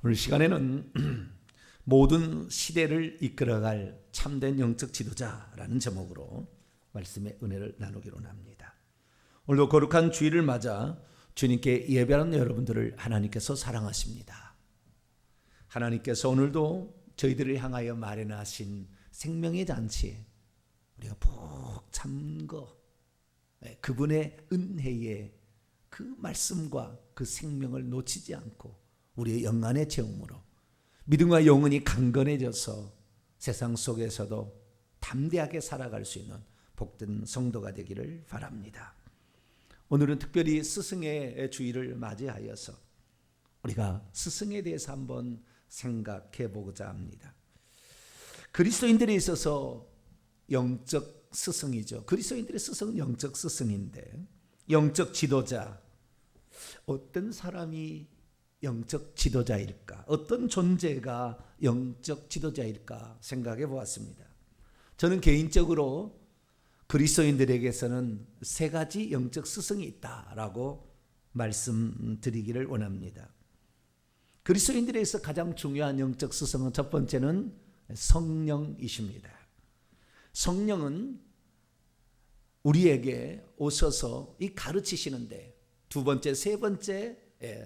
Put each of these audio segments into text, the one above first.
오늘 시간에는 모든 시대를 이끌어갈 참된 영적 지도자라는 제목으로 말씀의 은혜를 나누기로 합니다. 오늘도 거룩한 주일을 맞아 주님께 예배하는 여러분들을 하나님께서 사랑하십니다. 하나님께서 오늘도 저희들을 향하여 마련하신 생명의 잔치에 우리가 푹 잠거 그분의 은혜에 그 말씀과 그 생명을 놓치지 않고 우리의 영안의 체험으로 믿음과 영혼이 강건해져서 세상 속에서도 담대하게 살아갈 수 있는 복된 성도가 되기를 바랍니다. 오늘은 특별히 스승의 주일을 맞이하여서 우리가 스승에 대해서 한번 생각해 보고자 합니다. 그리스도인들에 있어서 영적 스승이죠. 그리스도인들의 스승은 영적 스승인데, 영적 지도자, 어떤 사람이 영적 지도자일까? 어떤 존재가 영적 지도자일까 생각해 보았습니다. 저는 개인적으로 그리스도인들에게서는 세 가지 영적 스승이 있다라고 말씀드리기를 원합니다. 그리스도인들에게서 가장 중요한 영적 스승은 첫 번째는 성령이십니다. 성령은 우리에게 오셔서 이 가르치시는데, 두 번째, 세 번째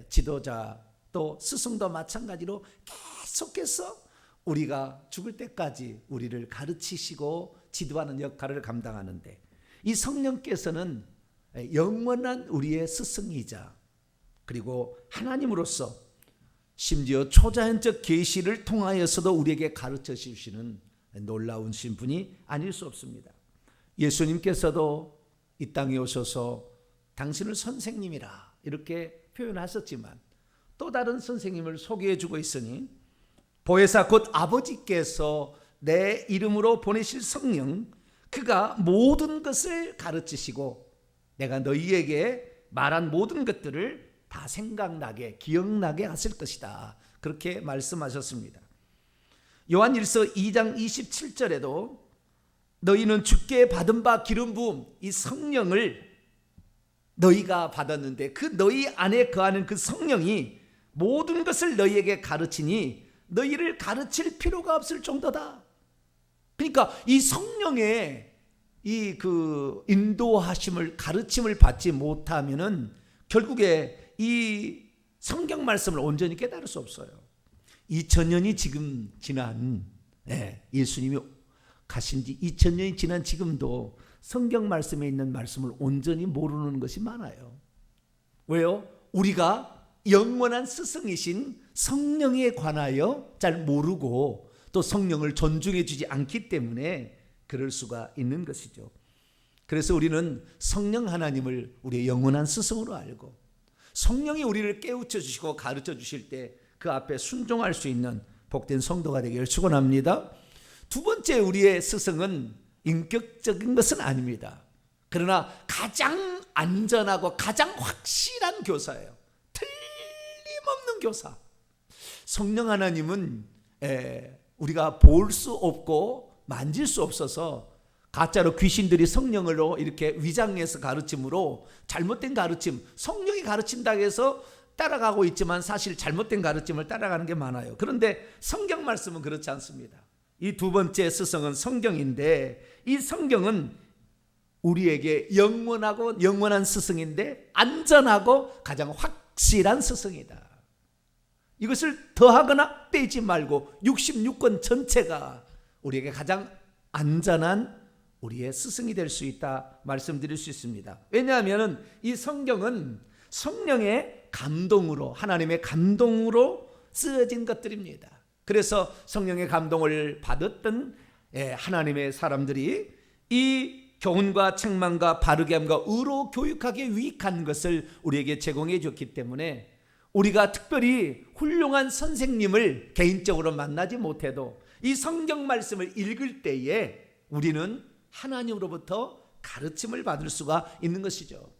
지도자 또 스승도 마찬가지로 계속해서 우리가 죽을 때까지 우리를 가르치시고 지도하는 역할을 감당하는데, 이 성령께서는 영원한 우리의 스승이자 그리고 하나님으로서 심지어 초자연적 계시를 통하여서도 우리에게 가르쳐 주시는 놀라운 신분이 아닐 수 없습니다. 예수님께서도 이 땅에 오셔서 당신을 선생님이라 이렇게 표현하셨지만 또 다른 선생님을 소개해 주고 있으니, 보혜사 곧 아버지께서 내 이름으로 보내실 성령, 그가 모든 것을 가르치시고 내가 너희에게 말한 모든 것들을 다 생각나게 기억나게 하실 것이다, 그렇게 말씀하셨습니다. 요한일서 2장 27절에도 너희는 주께 받은 바 기름 부음, 이 성령을 너희가 받았는데 그 너희 안에 거하는 그 성령이 모든 것을 너희에게 가르치니 너희를 가르칠 필요가 없을 정도다. 그러니까 이 성령의 이 그 인도하심을, 가르침을 받지 못하면은 결국에 이 성경 말씀을 온전히 깨달을 수 없어요. 2000년이 지금 지난, 예수님이 가신 지 2000년이 지난 지금도 성경 말씀에 있는 말씀을 온전히 모르는 것이 많아요. 왜요? 우리가 영원한 스승이신 성령에 관하여 잘 모르고 또 성령을 존중해 주지 않기 때문에 그럴 수가 있는 것이죠. 그래서 우리는 성령 하나님을 우리의 영원한 스승으로 알고, 성령이 우리를 깨우쳐 주시고 가르쳐 주실 때 그 앞에 순종할 수 있는 복된 성도가 되기를 축원합니다. 두 번째, 우리의 스승은 인격적인 것은 아닙니다. 그러나 가장 안전하고 가장 확실한 교사예요. 틀림없는 교사. 성령 하나님은 우리가 볼 수 없고 만질 수 없어서 가짜로 귀신들이 성령으로 이렇게 위장해서 가르침으로 잘못된 가르침, 성령이 가르친다고 해서 따라가고 있지만 사실 잘못된 가르침을 따라가는 게 많아요. 그런데 성경 말씀은 그렇지 않습니다. 이 두 번째 스승은 성경인데, 이 성경은 우리에게 영원하고 영원한 스승인데 안전하고 가장 확실한 스승이다. 이것을 더하거나 빼지 말고 66권 전체가 우리에게 가장 안전한 우리의 스승이 될 수 있다 말씀드릴 수 있습니다. 왜냐하면 이 성경은 성령의 감동으로, 하나님의 감동으로 쓰여진 것들입니다. 그래서 성령의 감동을 받았던 하나님의 사람들이 이 교훈과 책망과 바르게 함과 의로 교육하기에 유익한 것을 우리에게 제공해 줬기 때문에 우리가 특별히 훌륭한 선생님을 개인적으로 만나지 못해도 이 성경 말씀을 읽을 때에 우리는 하나님으로부터 가르침을 받을 수가 있는 것이죠.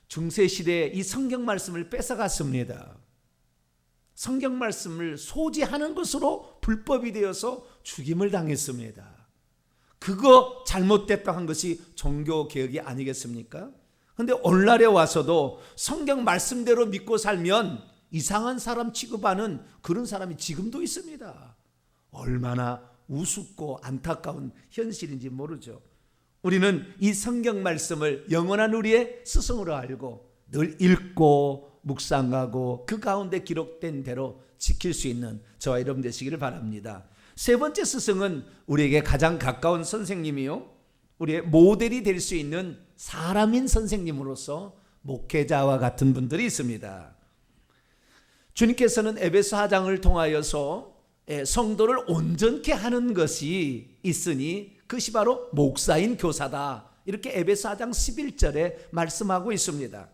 중세시대에 이 성경 말씀을 뺏어갔습니다. 성경 말씀을 소지하는 것으로 불법이 되어서 죽임을 당했습니다. 그거 잘못됐다 한 것이 종교개혁이 아니겠습니까? 그런데 오늘날에 와서도 성경 말씀대로 믿고 살면 이상한 사람 취급하는 그런 사람이 지금도 있습니다. 얼마나 우습고 안타까운 현실인지 모르죠. 우리는 이 성경 말씀을 영원한 우리의 스승으로 알고 늘 읽고 묵상하고 그 가운데 기록된 대로 지킬 수 있는 저와 여러분 되시기를 바랍니다. 세 번째 스승은 우리에게 가장 가까운 선생님이요, 우리의 모델이 될 수 있는 사람인 선생님으로서 목회자와 같은 분들이 있습니다. 주님께서는 에베소 4장을 통하여서 성도를 온전케 하는 것이 있으니 그것이 바로 목사인 교사다, 이렇게 에베소 4장 11절에 말씀하고 있습니다.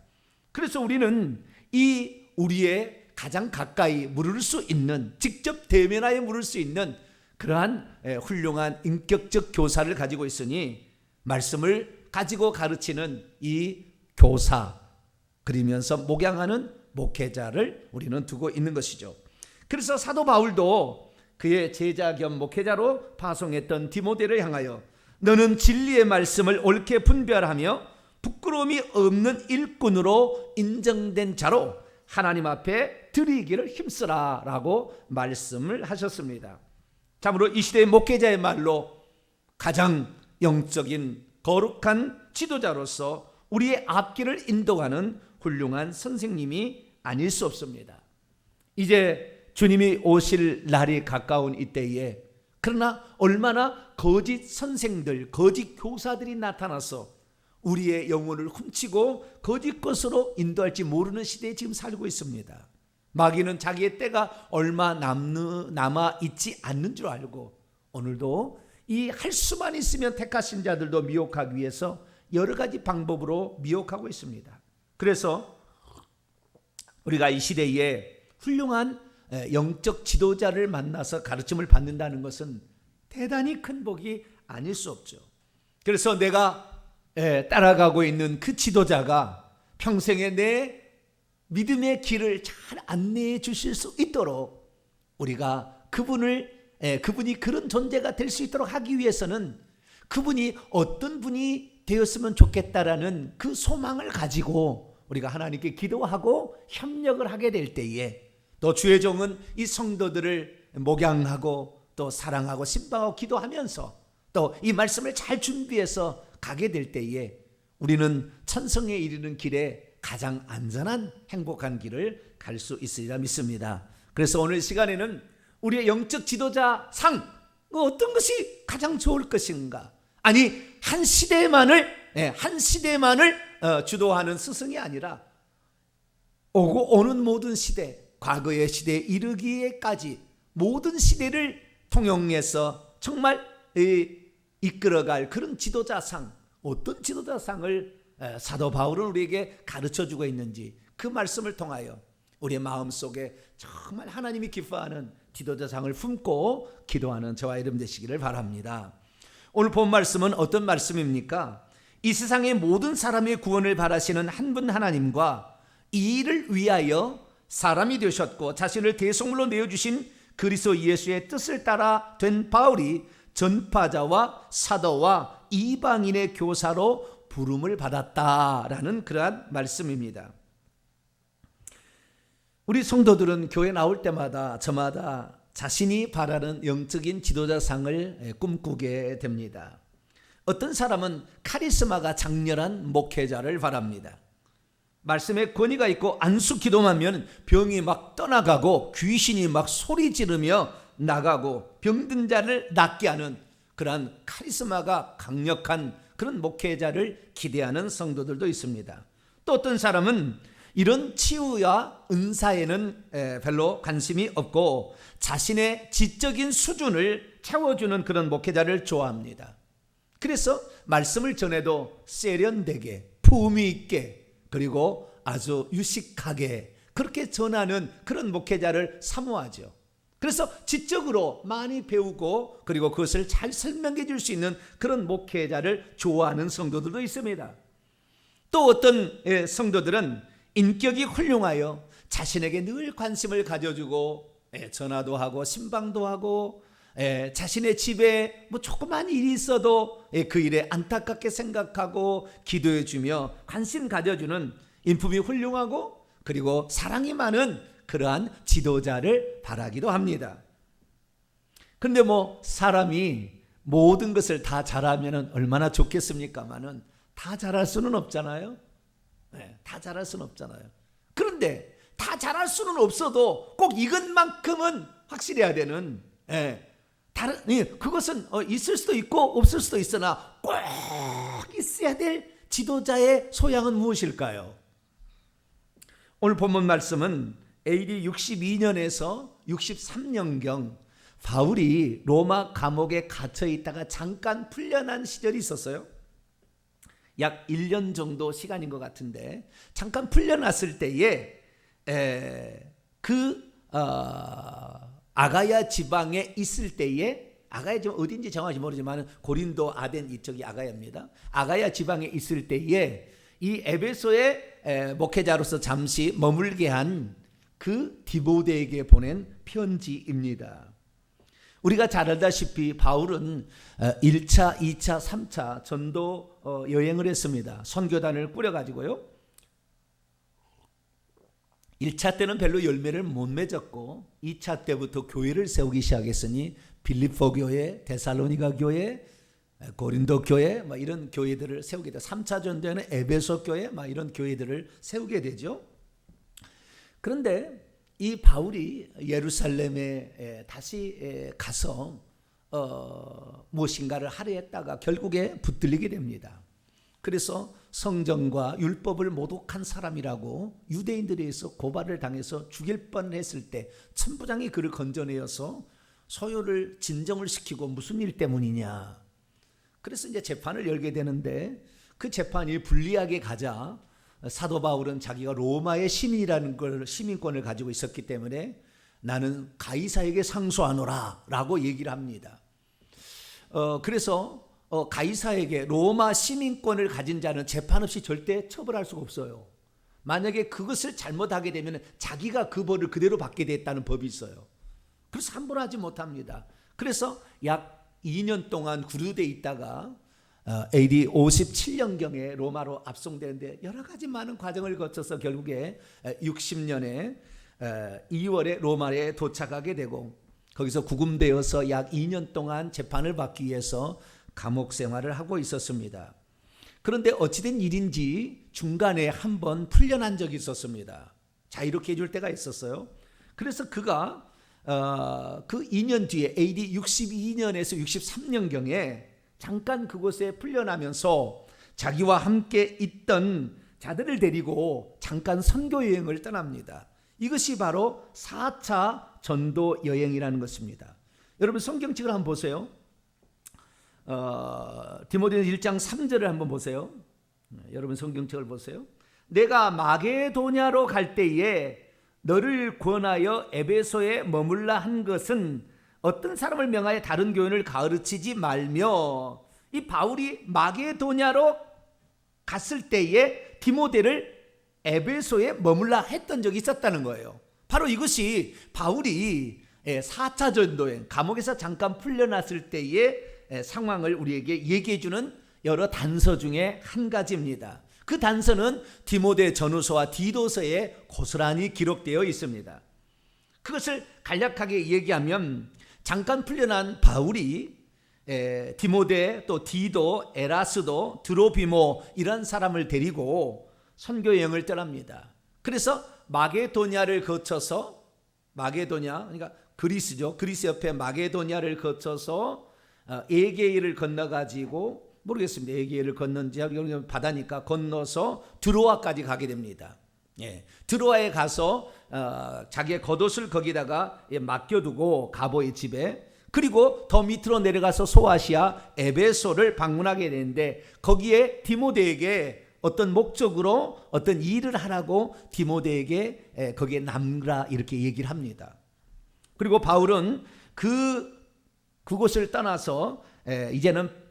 그래서 우리는 이 우리의 가장 가까이 물을 수 있는, 직접 대면하여 물을 수 있는 그러한 훌륭한 인격적 교사를 가지고 있으니 말씀을 가지고 가르치는 이 교사, 그러면서 목양하는 목회자를 우리는 두고 있는 것이죠. 그래서 사도 바울도 그의 제자 겸 목회자로 파송했던 디모데를 향하여 너는 진리의 말씀을 옳게 분별하며 부끄러움이 없는 일꾼으로 인정된 자로 하나님 앞에 드리기를 힘쓰라 라고 말씀을 하셨습니다. 참으로 이 시대의 목회자의 말로 가장 영적인 거룩한 지도자로서 우리의 앞길을 인도하는 훌륭한 선생님이 아닐 수 없습니다. 이제 주님이 오실 날이 가까운 이때에, 그러나 얼마나 거짓 선생들, 거짓 교사들이 나타나서 우리의 영혼을 훔치고 거짓 것으로 인도할지 모르는 시대에 지금 살고 있습니다. 마귀는 자기의 때가 얼마 남아 있지 않는 줄 알고 오늘도 이 할 수만 있으면 택하신 자들도 미혹하기 위해서 여러 가지 방법으로 미혹하고 있습니다. 그래서 우리가 이 시대에 훌륭한 영적 지도자를 만나서 가르침을 받는다는 것은 대단히 큰 복이 아닐 수 없죠. 그래서 내가 따라가고 있는 그 지도자가 평생에 내 믿음의 길을 잘 안내해 주실 수 있도록 우리가 그분이 그런 존재가 될 수 있도록 하기 위해서는 그분이 어떤 분이 되었으면 좋겠다라는 그 소망을 가지고 우리가 하나님께 기도하고 협력을 하게 될 때에, 또 주의 종은 이 성도들을 목양하고 또 사랑하고 신방하고 기도하면서 또 이 말씀을 잘 준비해서 가게 될 때에 우리는 천성에 이르는 길에 가장 안전한 행복한 길을 갈 수 있으리라 믿습니다. 그래서 오늘 시간에는 우리의 영적 지도자 상, 어떤 것이 가장 좋을 것인가? 아니 한 시대만을 주도하는 스승이 아니라 오고 오는 모든 시대, 과거의 시대에 이르기에까지 모든 시대를 통용해서 정말 이끌어갈 그런 지도자상, 어떤 지도자상을 사도 바울은 우리에게 가르쳐주고 있는지 그 말씀을 통하여 우리의 마음속에 정말 하나님이 기뻐하는 지도자상을 품고 기도하는 저와 여러분 되시기를 바랍니다. 오늘 본 말씀은 어떤 말씀입니까? 이 세상의 모든 사람의 구원을 바라시는 한 분 하나님과 이 일을 위하여 사람이 되셨고 자신을 대속물로 내어주신 그리스도 예수의 뜻을 따라 된 바울이 전파자와 사도와 이방인의 교사로 부름을 받았다라는 그러한 말씀입니다. 우리 성도들은 교회 나올 때마다 저마다 자신이 바라는 영적인 지도자상을 꿈꾸게 됩니다. 어떤 사람은 카리스마가 장렬한 목회자를 바랍니다. 말씀에 권위가 있고 안수 기도만 하면 병이 막 떠나가고 귀신이 막 소리 지르며 나가고 병든 자를 낫게 하는 그러한 카리스마가 강력한 그런 목회자를 기대하는 성도들도 있습니다. 또 어떤 사람은 이런 치유와 은사에는 별로 관심이 없고 자신의 지적인 수준을 채워주는 그런 목회자를 좋아합니다. 그래서 말씀을 전해도 세련되게 품위 있게 그리고 아주 유식하게 그렇게 전하는 그런 목회자를 사모하죠. 그래서 지적으로 많이 배우고 그리고 그것을 잘 설명해 줄 수 있는 그런 목회자를 좋아하는 성도들도 있습니다. 또 어떤 성도들은 인격이 훌륭하여 자신에게 늘 관심을 가져주고 전화도 하고 신방도 하고 자신의 집에 뭐 조그만 일이 있어도 그 일에 안타깝게 생각하고 기도해 주며 관심 가져주는 인품이 훌륭하고 그리고 사랑이 많은 그러한 지도자를 바라기도 합니다. 그런데 사람이 모든 것을 다 잘하면 얼마나 좋겠습니까마는 다 잘할 수는 없잖아요. 네, 다 잘할 수는 없잖아요. 그런데 다 잘할 수는 없어도 꼭 이것만큼은 확실해야 되는, 그것은 있을 수도 있고 없을 수도 있으나 꼭 있어야 될 지도자의 소양은 무엇일까요? 오늘 본문 말씀은 AD 62년에서 63년경 바울이 로마 감옥에 갇혀 있다가 잠깐 풀려난 시절이 있었어요. 약 1년 정도 시간인 것 같은데 잠깐 풀려났을 때에 아가야 지방에 있을 때에, 아가야 지방 어딘지 정확히 모르지만 고린도 아덴 이쪽이 아가야입니다. 아가야 지방에 있을 때에 이 에베소의 목회자로서 잠시 머물게 한 그 디모데에게 보낸 편지입니다. 우리가 잘 알다시피 바울은 1차, 2차, 3차 전도 여행을 했습니다. 선교단을 꾸려가지고요. 1차 때는 별로 열매를 못 맺었고 2차 때부터 교회를 세우기 시작했으니 빌립보 교회, 데살로니가 교회, 고린도 교회 이런 교회들을 세우게 돼요. 3차 전도에는 에베소 교회 이런 교회들을 세우게 되죠. 그런데 이 바울이 예루살렘에 다시 가서 무엇인가를 하려 했다가 결국에 붙들리게 됩니다. 그래서 성전과 율법을 모독한 사람이라고 유대인들에 의해서 고발을 당해서 죽일 뻔했을 때 천부장이 그를 건져내어서 소요를 진정을 시키고 무슨 일 때문이냐. 그래서 이제 재판을 열게 되는데 그 재판이 불리하게 가자 사도 바울은 자기가 로마의 시민이라는 걸, 시민권을 가지고 있었기 때문에 나는 가이사에게 상소하노라 라고 얘기를 합니다. 그래서 가이사에게 로마 시민권을 가진 자는 재판 없이 절대 처벌할 수가 없어요. 만약에 그것을 잘못하게 되면 자기가 그 벌을 그대로 받게 됐다는 법이 있어요. 그래서 함부로 하지 못합니다. 그래서 약 2년 동안 구류돼 있다가 AD 57년경에 로마로 압송되는데 여러 가지 많은 과정을 거쳐서 결국에 60년에 2월에 로마에 도착하게 되고 거기서 구금되어서 약 2년 동안 재판을 받기 위해서 감옥 생활을 하고 있었습니다. 그런데 어찌된 일인지 중간에 한번 풀려난 적이 있었습니다. 자유롭게 해줄 때가 있었어요. 그래서 그가 그 2년 뒤에 AD 62년에서 63년경에 잠깐 그곳에 풀려나면서 자기와 함께 있던 자들을 데리고 잠깐 선교 여행을 떠납니다. 이것이 바로 4차 전도 여행이라는 것입니다. 여러분 성경책을 한번 보세요. 디모데전서 1장 3절을 한번 보세요. 여러분 성경책을 보세요. 내가 마게도냐로 갈 때에 너를 권하여 에베소에 머물라 한 것은 어떤 사람을 명하여 다른 교훈을 가르치지 말며, 이 바울이 마게도냐로 갔을 때에 디모데를 에베소에 머물라 했던 적이 있었다는 거예요. 바로 이것이 바울이 4차 전도행, 감옥에서 잠깐 풀려났을 때의 상황을 우리에게 얘기해 주는 여러 단서 중에 한 가지입니다. 그 단서는 디모데 전후서와 디도서에 고스란히 기록되어 있습니다. 그것을 간략하게 얘기하면 잠깐 풀려난 바울이 디모데, 또 디도, 에라스도, 드로비모 이런 사람을 데리고 선교 여행을 떠납니다. 그래서 마게도냐를 거쳐서, 마게도냐 그러니까 그리스죠. 그리스 옆에 마게도냐를 거쳐서 에게이를 건너가지고, 모르겠습니다. 에게이를 건넌지 바다니까 건너서 드로아까지 가게 됩니다. 드로아에 가서 자기의 겉옷을 거기다가 맡겨두고 가보의 집에, 그리고 더 밑으로 내려가서 소아시아 에베소를 방문하게 되는데 거기에 디모데에게 어떤 목적으로 어떤 일을 하라고 디모데에게 거기에 남으라 이렇게 얘기를 합니다. 그리고 바울은 그곳을 떠나서 이제는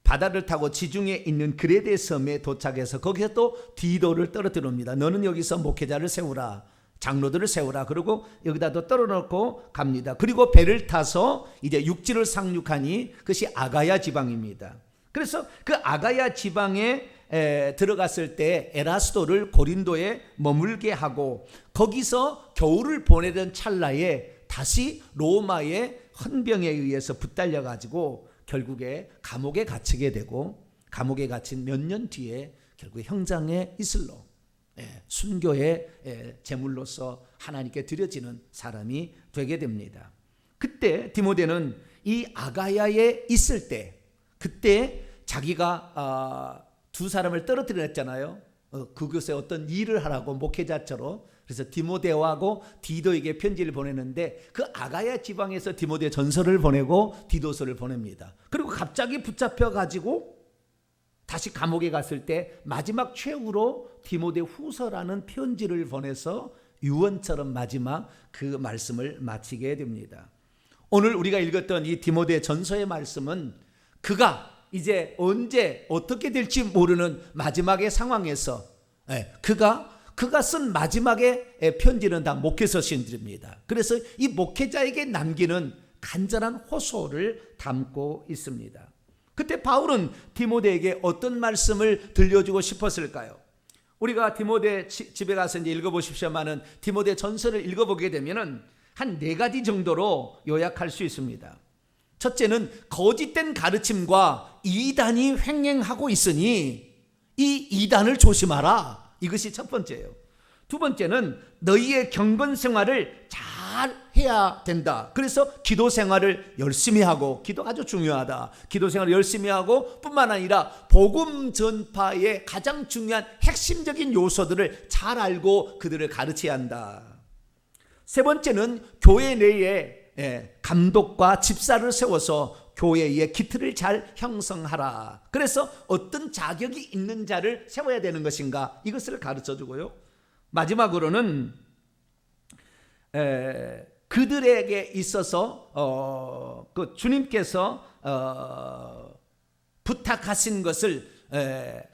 바다를 타고 지중해 있는 그레데 섬에 도착해서 거기서 또 디도를 떨어뜨립니다. 너는 여기서 목회자를 세우라, 장로들을 세우라. 그리고 여기다 또 떨어놓고 갑니다. 그리고 배를 타서 이제 육지를 상륙하니 그것이 아가야 지방입니다. 그래서 그 아가야 지방에 들어갔을 때 에라스도를 고린도에 머물게 하고 거기서 겨울을 보내던 찰나에 다시 로마의 헌병에 의해서 붙달려 가지고 결국에 감옥에 갇히게 되고 감옥에 갇힌 몇 년 뒤에 결국 형장의 이슬로 순교의 제물로서 하나님께 드려지는 사람이 되게 됩니다. 그때 디모데는 이 아가야에 있을 때 그때 자기가 두 사람을 떨어뜨렸잖아요. 그곳에 어떤 일을 하라고 목회자처럼. 그래서 디모데하고 디도에게 편지를 보내는데 그 아가야 지방에서 디모데 전서를 보내고 디도서를 보냅니다. 그리고 갑자기 붙잡혀 가지고 다시 감옥에 갔을 때 마지막 최후로 디모데 후서라는 편지를 보내서 유언처럼 마지막 그 말씀을 마치게 됩니다. 오늘 우리가 읽었던 이 디모데 전서의 말씀은 그가 이제 언제 어떻게 될지 모르는 마지막의 상황에서 그가 쓴 마지막의 편지는 다 목회서 신들입니다. 그래서 이 목회자에게 남기는 간절한 호소를 담고 있습니다. 그때 바울은 디모데에게 어떤 말씀을 들려주고 싶었을까요? 우리가 디모데 집에 가서 이제 읽어보십시오만은 디모데 전서를 읽어보게 되면은 한 4가지 정도로 요약할 수 있습니다. 첫째는 거짓된 가르침과 이단이 횡행하고 있으니 이 이단을 조심하라. 이것이 첫 번째예요. 두 번째는 너희의 경건 생활을 잘 해야 된다. 그래서 기도 생활을 열심히 하고, 기도가 아주 중요하다. 기도 생활을 열심히 하고 뿐만 아니라 복음 전파의 가장 중요한 핵심적인 요소들을 잘 알고 그들을 가르쳐야 한다. 세 번째는 교회 내에 감독과 집사를 세워서 교회의 기틀을 잘 형성하라. 그래서 어떤 자격이 있는 자를 세워야 되는 것인가, 이것을 가르쳐 주고요. 마지막으로는 그들에게 있어서 그 주님께서 부탁하신 것을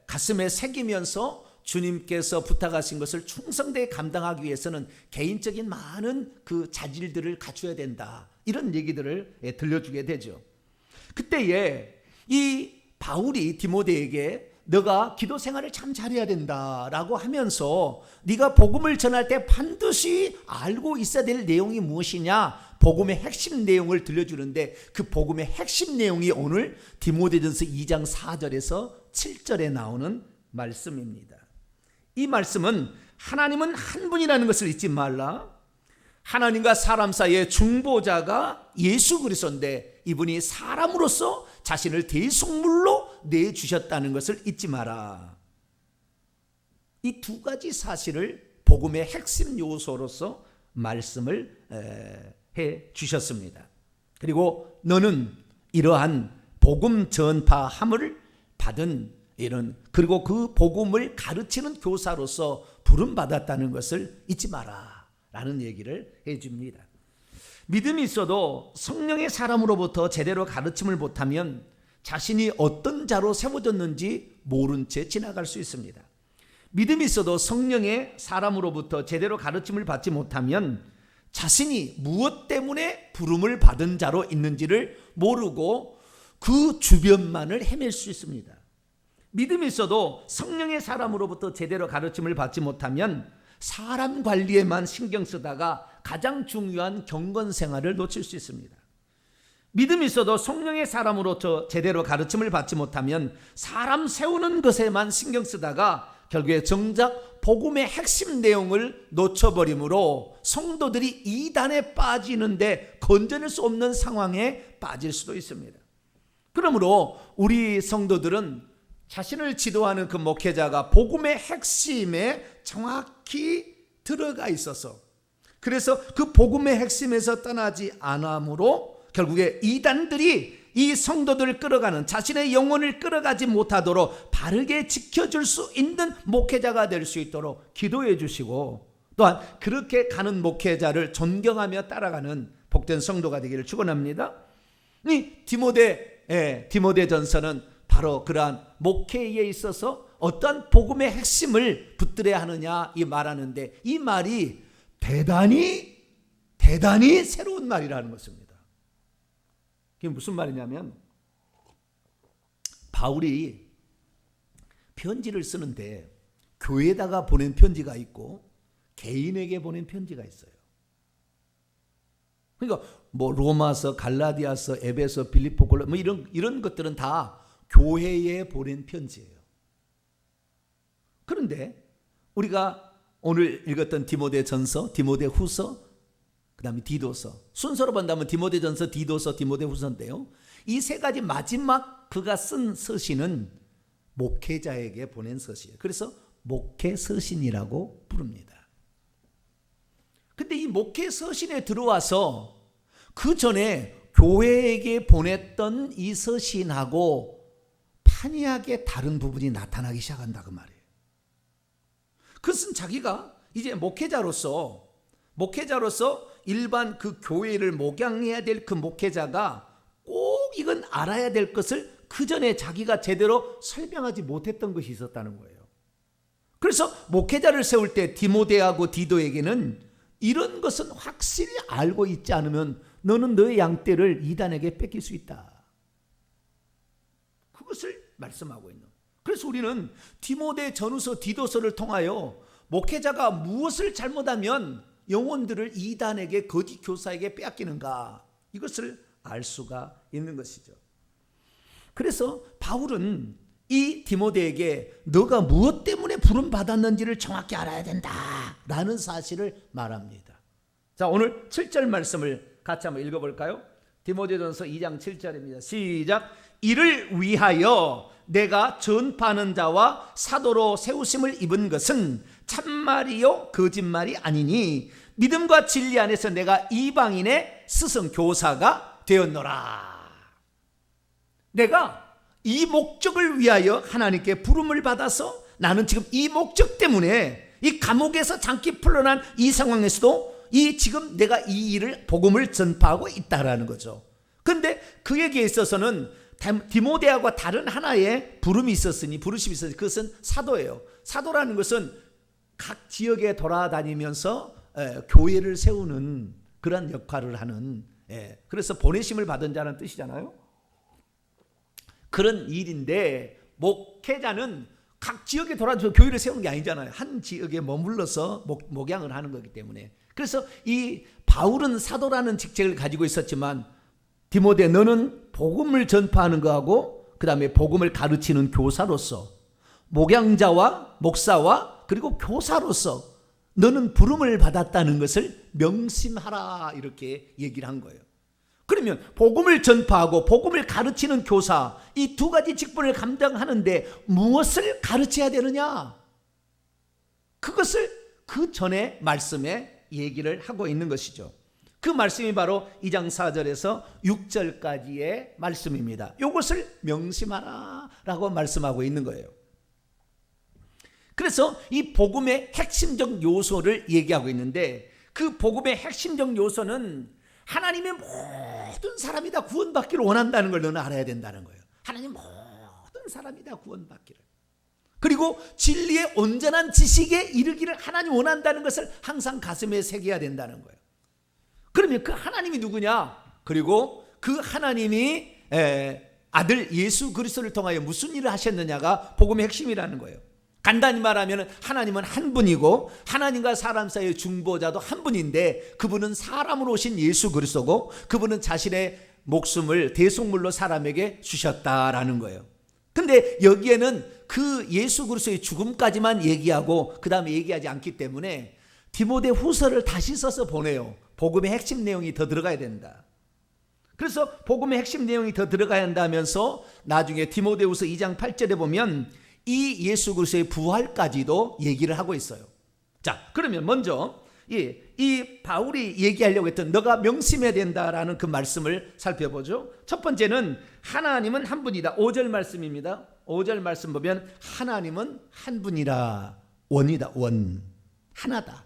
가슴에 새기면서 주님께서 부탁하신 것을 충성되게 감당하기 위해서는 개인적인 많은 그 자질들을 갖춰야 된다. 이런 얘기들을 들려주게 되죠. 그때에 이 바울이 디모데에게 너가 기도 생활을 참 잘해야 된다라고 하면서 네가 복음을 전할 때 반드시 알고 있어야 될 내용이 무엇이냐, 복음의 핵심 내용을 들려주는데 그 복음의 핵심 내용이 오늘 디모데전서 2장 4절에서 7절에 나오는 말씀입니다. 이 말씀은 하나님은 한 분이라는 것을 잊지 말라. 하나님과 사람 사이의 중보자가 예수 그리스도인데 이분이 사람으로서 자신을 대속물로 내주셨다는 것을 잊지 마라. 이 두 가지 사실을 복음의 핵심 요소로서 말씀을 해 주셨습니다. 그리고 너는 이러한 복음 전파함을 받은 그리고 그 복음을 가르치는 교사로서 부름받았다는 것을 잊지 마라 라는 얘기를 해줍니다. 믿음이 있어도 성령의 사람으로부터 제대로 가르침을 못하면 자신이 어떤 자로 세워졌는지 모른 채 지나갈 수 있습니다. 믿음이 있어도 성령의 사람으로부터 제대로 가르침을 받지 못하면 자신이 무엇 때문에 부름을 받은 자로 있는지를 모르고 그 주변만을 헤맬 수 있습니다. 믿음이 있어도 성령의 사람으로부터 제대로 가르침을 받지 못하면 사람 관리에만 신경 쓰다가 가장 중요한 경건 생활을 놓칠 수 있습니다. 믿음이 있어도 성령의 사람으로부터 제대로 가르침을 받지 못하면 사람 세우는 것에만 신경 쓰다가 결국에 정작 복음의 핵심 내용을 놓쳐버리므로 성도들이 이단에 빠지는데 건져낼 수 없는 상황에 빠질 수도 있습니다. 그러므로 우리 성도들은 자신을 지도하는 그 목회자가 복음의 핵심에 정확히 들어가 있어서, 그래서 그 복음의 핵심에서 떠나지 않으므로 결국에 이단들이 이 성도들을 끌어가는, 자신의 영혼을 끌어가지 못하도록 바르게 지켜줄 수 있는 목회자가 될 수 있도록 기도해 주시고, 또한 그렇게 가는 목회자를 존경하며 따라가는 복된 성도가 되기를 축원합니다. 이 디모데 전서는 바로 그러한 목회에 있어서 어떤 복음의 핵심을 붙들어야 하느냐 이 말하는데, 이 말이 대단히 새로운 말이라는 것입니다. 그게 무슨 말이냐면 바울이 편지를 쓰는데 교회에다가 보낸 편지가 있고 개인에게 보낸 편지가 있어요. 그러니까 뭐 로마서, 갈라디아서, 에베소, 빌립보, 골로 뭐 이런 것들은 다 교회에 보낸 편지예요. 그런데 우리가 오늘 읽었던 디모데전서, 디모데후서, 그다음에 디도서, 순서로 본다면 디모데전서, 디도서, 디모데후서인데요. 이 세 가지 마지막 그가 쓴 서신은 목회자에게 보낸 서신이에요. 그래서 목회 서신이라고 부릅니다. 근데 이 목회 서신에 들어와서 그 전에 교회에게 보냈던 이 서신하고 판이하게 다른 부분이 나타나기 시작한다 그 말이에요. 그것은 자기가 이제 목회자로서 일반 그 교회를 목양해야 될 그 목회자가 꼭 이건 알아야 될 것을 그 전에 자기가 제대로 설명하지 못했던 것이 있었다는 거예요. 그래서 목회자를 세울 때 디모데하고 디도에게는 이런 것은 확실히 알고 있지 않으면 너는 너의 양떼를 이단에게 뺏길 수 있다. 그것을 말씀하고 있는. 그래서 우리는 디모데 전후서, 디도서를 통하여 목회자가 무엇을 잘못하면 영혼들을 이단에게, 거짓 교사에게 빼앗기는가, 이것을 알 수가 있는 것이죠. 그래서 바울은 이 디모데에게 너가 무엇 때문에 부름 받았는지를 정확히 알아야 된다라는 사실을 말합니다. 자, 오늘 7절 말씀을 같이 한번 읽어볼까요? 디모데전서 2장 7절입니다. 시작. 이를 위하여 내가 전파하는 자와 사도로 세우심을 입은 것은 참말이요 거짓말이 아니니 믿음과 진리 안에서 내가 이방인의 스승 교사가 되었노라. 내가 이 목적을 위하여 하나님께 부름을 받아서 나는 지금 이 목적 때문에 이 감옥에서 잠기 풀려난 이 상황에서도 지금 내가 이 일을, 복음을 전파하고 있다라는 거죠. 그런데 그에게 있어서는 디모데하고 다른 하나의 부름이 있었으니, 부르심이 있었으니 그것은 사도예요. 사도라는 것은 각 지역에 돌아다니면서 교회를 세우는 그런 역할을 하는, 그래서 보내심을 받은 자라는 뜻이잖아요. 그런 일인데 목회자는 각 지역에 돌아다니면서 교회를 세우는 게 아니잖아요. 한 지역에 머물러서 목양을 하는 거기 때문에. 그래서 이 바울은 사도라는 직책을 가지고 있었지만 디모데 너는 복음을 전파하는 거하고 그 다음에 복음을 가르치는 교사로서, 목양자와 목사와 그리고 교사로서 너는 부름을 받았다는 것을 명심하라, 이렇게 얘기를 한 거예요. 그러면 복음을 전파하고 복음을 가르치는 교사, 이 두 가지 직분을 감당하는데 무엇을 가르쳐야 되느냐? 그것을 그 전에 말씀에 얘기를 하고 있는 것이죠. 그 말씀이 바로 2장 4절에서 6절까지의 말씀입니다. 이것을 명심하라 라고 말씀하고 있는 거예요. 그래서 이 복음의 핵심적 요소를 얘기하고 있는데, 그 복음의 핵심적 요소는 하나님의 모든 사람이 다 구원받기를 원한다는 걸 너는 알아야 된다는 거예요. 하나님 모든 사람이 다 구원받기를, 그리고 진리의 온전한 지식에 이르기를 하나님 원한다는 것을 항상 가슴에 새겨야 된다는 거예요. 그러면 그 하나님이 누구냐? 그리고 그 하나님이 아들 예수 그리스도를 통하여 무슨 일을 하셨느냐가 복음의 핵심이라는 거예요. 간단히 말하면 하나님은 한 분이고 하나님과 사람 사이의 중보자도 한 분인데, 그분은 사람으로 오신 예수 그리스도고 그분은 자신의 목숨을 대속물로 사람에게 주셨다라는 거예요. 근데 여기에는 그 예수 그리스도의 죽음까지만 얘기하고 그 다음에 얘기하지 않기 때문에 디모데 후서를 다시 써서 보내요. 복음의 핵심 내용이 더 들어가야 된다. 그래서 복음의 핵심 내용이 더 들어가야 한다면서 나중에 디모데후서 2장 8절에 보면 이 예수 그리스도의 부활까지도 얘기를 하고 있어요. 자, 그러면 먼저 이 바울이 얘기하려고 했던 너가 명심해야 된다라는 그 말씀을 살펴보죠. 첫 번째는 하나님은 한 분이다. 5절 말씀입니다. 5절 말씀 보면 하나님은 한 분이라. 원이다. 원. 하나다.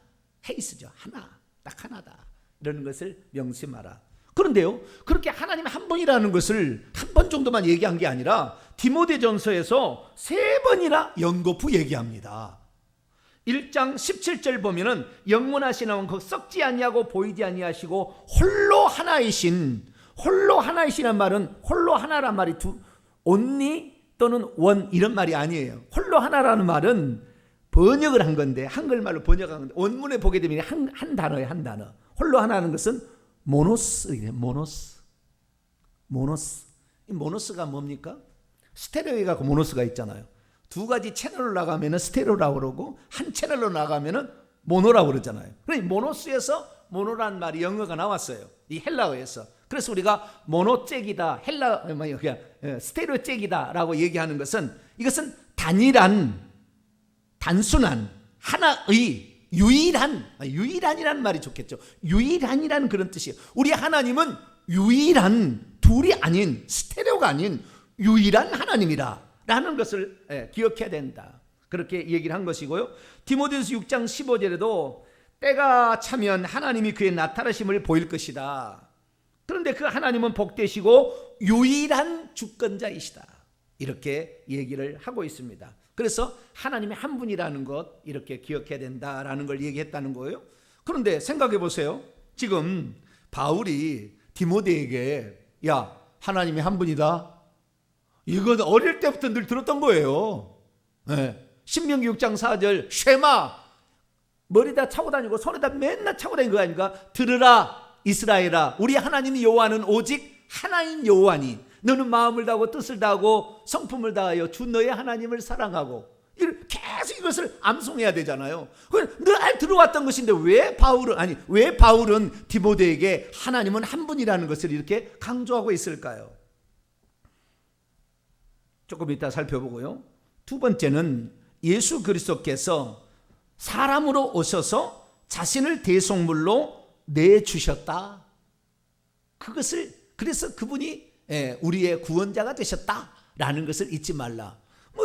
헤이스죠. 하나. 딱 하나다. 이런 것을 명심하라. 그런데요, 그렇게 하나님 한 분이라는 것을 한 번 정도만 얘기한 게 아니라 디모데전서에서 3번이나 연거푸 얘기합니다. 1장 17절 보면은 영원하신 왕 썩지 아니하고 보이지 아니하시고 홀로 하나이신, 홀로 하나이시란 말은 홀로 하나란 말이 only 또는 원 이런 말이 아니에요. 홀로 하나라는 말은 번역을 한 건데, 한글말로 번역한 건데, 원문에 보게 되면 한 단어예요. 한 단어. 홀로 하나라는 것은 모노스예요. 모노스. 이 모노스가 뭡니까? 스테레오가 모노스가 있잖아요. 두 가지 채널로 나가면 스테레오라고 그러고, 한 채널로 나가면 모노라고 그러잖아요. 그러니 모노스에서 모노란 말이 영어가 나왔어요. 이 헬라어에서. 그래서 우리가 모노잭이다, 스테레오잭이다라고 얘기하는 것은, 이것은 단순한 하나의 유일한이라는 말이 좋겠죠. 유일한이라는 그런 뜻이에요. 우리 하나님은 유일한, 둘이 아닌, 스테레오가 아닌 유일한 하나님이라 라는 것을 기억해야 된다. 그렇게 얘기를 한 것이고요. 디모데후서 6장 15절에도 때가 차면 하나님이 그의 나타나심을 보일 것이다. 그런데 그 하나님은 복되시고 유일한 주권자이시다. 이렇게 얘기를 하고 있습니다. 그래서 하나님이 한 분이라는 것, 이렇게 기억해야 된다라는 걸 얘기했다는 거예요. 그런데 생각해 보세요. 지금 바울이 디모데에게 야, 하나님이 한 분이다, 이건 어릴 때부터 늘 들었던 거예요. 신명기 6장 4절 쉐마, 머리다 차고 다니고 손에다 맨날 차고 다니는 거 아닙니까? 들으라 이스라엘아, 우리 하나님 여호와는 오직 하나인 여호와니 너는 마음을 다하고 뜻을 다하고 성품을 다하여 주 너의 하나님을 사랑하고, 계속 이것을 암송해야 되잖아요. 늘 들어왔던 것인데 왜 바울은 디모데에게 하나님은 한 분이라는 것을 이렇게 강조하고 있을까요? 조금 이따 살펴보고요. 두 번째는 예수 그리스도께서 사람으로 오셔서 자신을 대속물로 내주셨다. 그래서 그분이 우리의 구원자가 되셨다라는 것을 잊지 말라.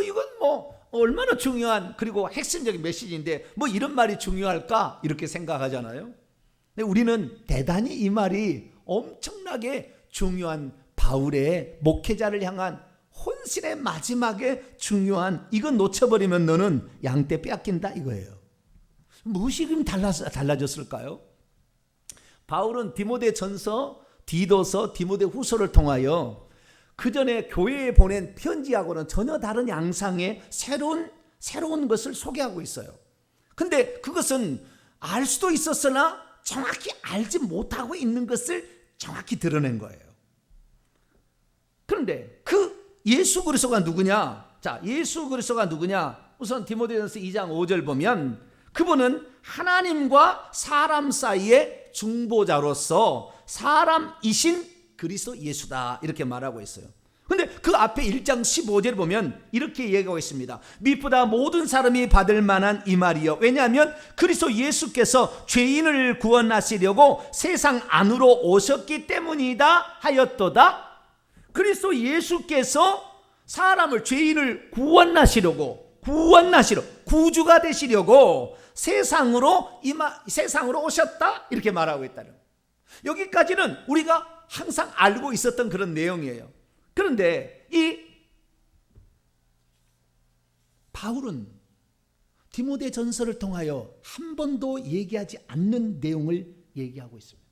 이건 얼마나 중요한, 그리고 핵심적인 메시지인데 이런 말이 중요할까 이렇게 생각하잖아요. 근데 우리는 대단히 이 말이 엄청나게 중요한, 바울의 목회자를 향한 혼신의 마지막에 중요한, 이건 놓쳐버리면 너는 양떼 빼앗긴다 이거예요. 무엇이 그럼 달라졌을까요? 바울은 디모데 전서, 디도서, 디모데 후서를 통하여 그 전에 교회에 보낸 편지하고는 전혀 다른 양상의 새로운 것을 소개하고 있어요. 근데 그것은 알 수도 있었으나 정확히 알지 못하고 있는 것을 정확히 드러낸 거예요. 그런데 그 예수 그리스도가 누구냐? 자, 예수 그리스도가 누구냐? 우선 디모데전서 2장 5절 보면 그분은 하나님과 사람 사이의 중보자로서 사람이신 그리스도 예수다, 이렇게 말하고 있어요. 근데 그 앞에 1장 15절 보면 이렇게 얘기하고 있습니다. 미쁘다 모든 사람이 받을 만한 이 말이요, 왜냐하면 그리스도 예수께서 죄인을 구원하시려고 세상 안으로 오셨기 때문이다 하였도다. 그리스도 예수께서 사람을, 죄인을 구원하시려고 구주가 되시려고 세상으로 오셨다, 이렇게 말하고 있다는 거예요. 여기까지는 우리가 항상 알고 있었던 그런 내용이에요. 그런데 이 바울은 디모데 전서를 통하여 한 번도 얘기하지 않는 내용을 얘기하고 있습니다.